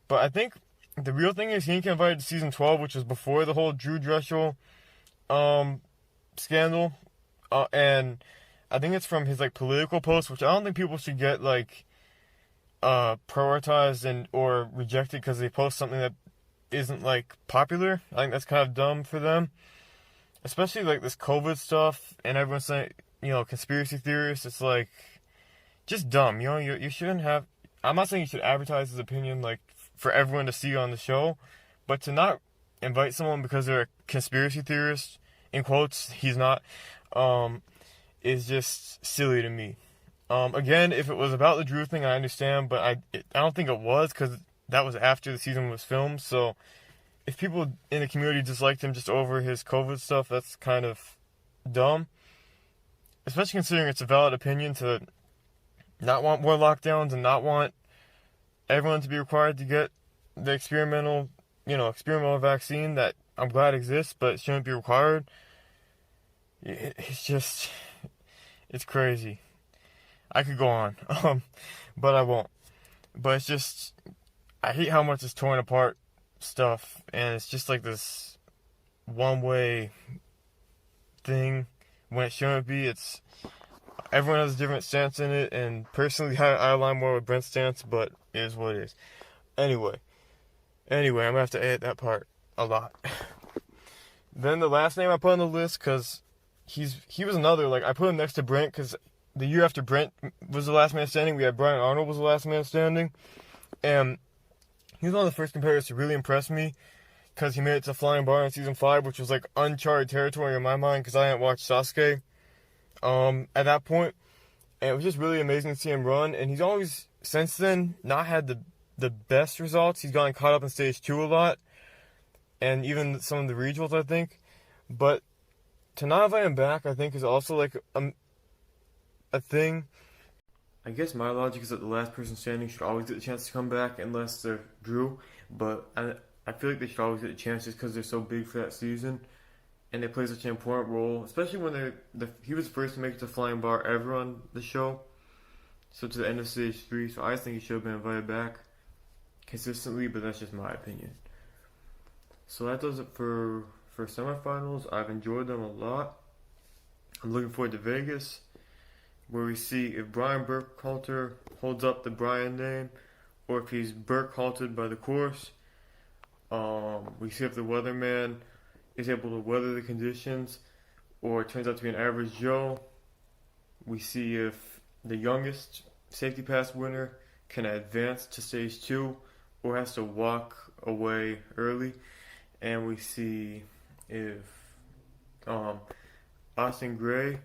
But I think the real thing is he didn't get invited to season 12, which was before the whole Drew Dressel scandal. And I think it's from his like political posts, which I don't think people should get like prioritized or rejected because they post something that isn't like popular. I think that's kind of dumb for them. especially like this COVID stuff, and everyone's saying, conspiracy theorists. It's like just dumb. You shouldn't have. I'm not saying you should advertise his opinion like for everyone to see on the show, but to not invite someone because they're a conspiracy theorist, in quotes, he's not, is just silly to me. Again, if it was about the Drew thing, I understand, but I don't think it was because that was after the season was filmed. So if people in the community disliked him just over his COVID stuff, that's kind of dumb. Especially considering it's a valid opinion to not want more lockdowns and not want everyone to be required to get the experimental vaccine that I'm glad exists, but it shouldn't be required. It's just, it's crazy. I could go on, but I won't. But it's just, I hate how much it's torn apart stuff, and it's just like this one-way thing when it shouldn't be. It's everyone has a different stance in it, and personally, I align more with Brent's stance, but it is what it is. Anyway, I'm gonna have to edit that part a lot. Then the last name I put on the list, because he was another, like, I put him next to Brent, because the year after Brent was the last man standing, we had Brian Arnold was the last man standing, and he was one of the first competitors to really impress me, because he made it to Flying Bar in Season 5, which was, like, uncharted territory in my mind, because I hadn't watched Sasuke, at that point, and it was just really amazing to see him run, and he's always, since then, not had the best results. He's gotten caught up in Stage 2 a lot, and even some of the regionals, I think, but to not invite him back, I think, is also, like, a thing. I guess my logic is that the last person standing should always get the chance to come back unless they're Drew, but I feel like they should always get a chance just because they're so big for that season, and they play such an important role, especially when he was the first to make it to Flying Bar ever on the show, so to the end of Stage 3, so I think he should have been invited back consistently, but that's just my opinion. So that does it for semifinals. I've enjoyed them a lot. I'm looking forward to Vegas, where we see if Brian Burkhalter holds up the Brian name, or if he's Burkhalted by the course. We see if the weatherman is able to weather the conditions, or it turns out to be an average Joe. We see if the youngest safety pass winner can advance to Stage 2, or has to walk away early. And we see if Austin Gray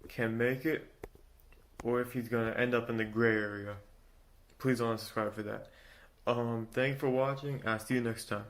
can make it, or if he's going to end up in the gray area. Please don't unsubscribe for that. Thank you for watching, and I'll see you next time.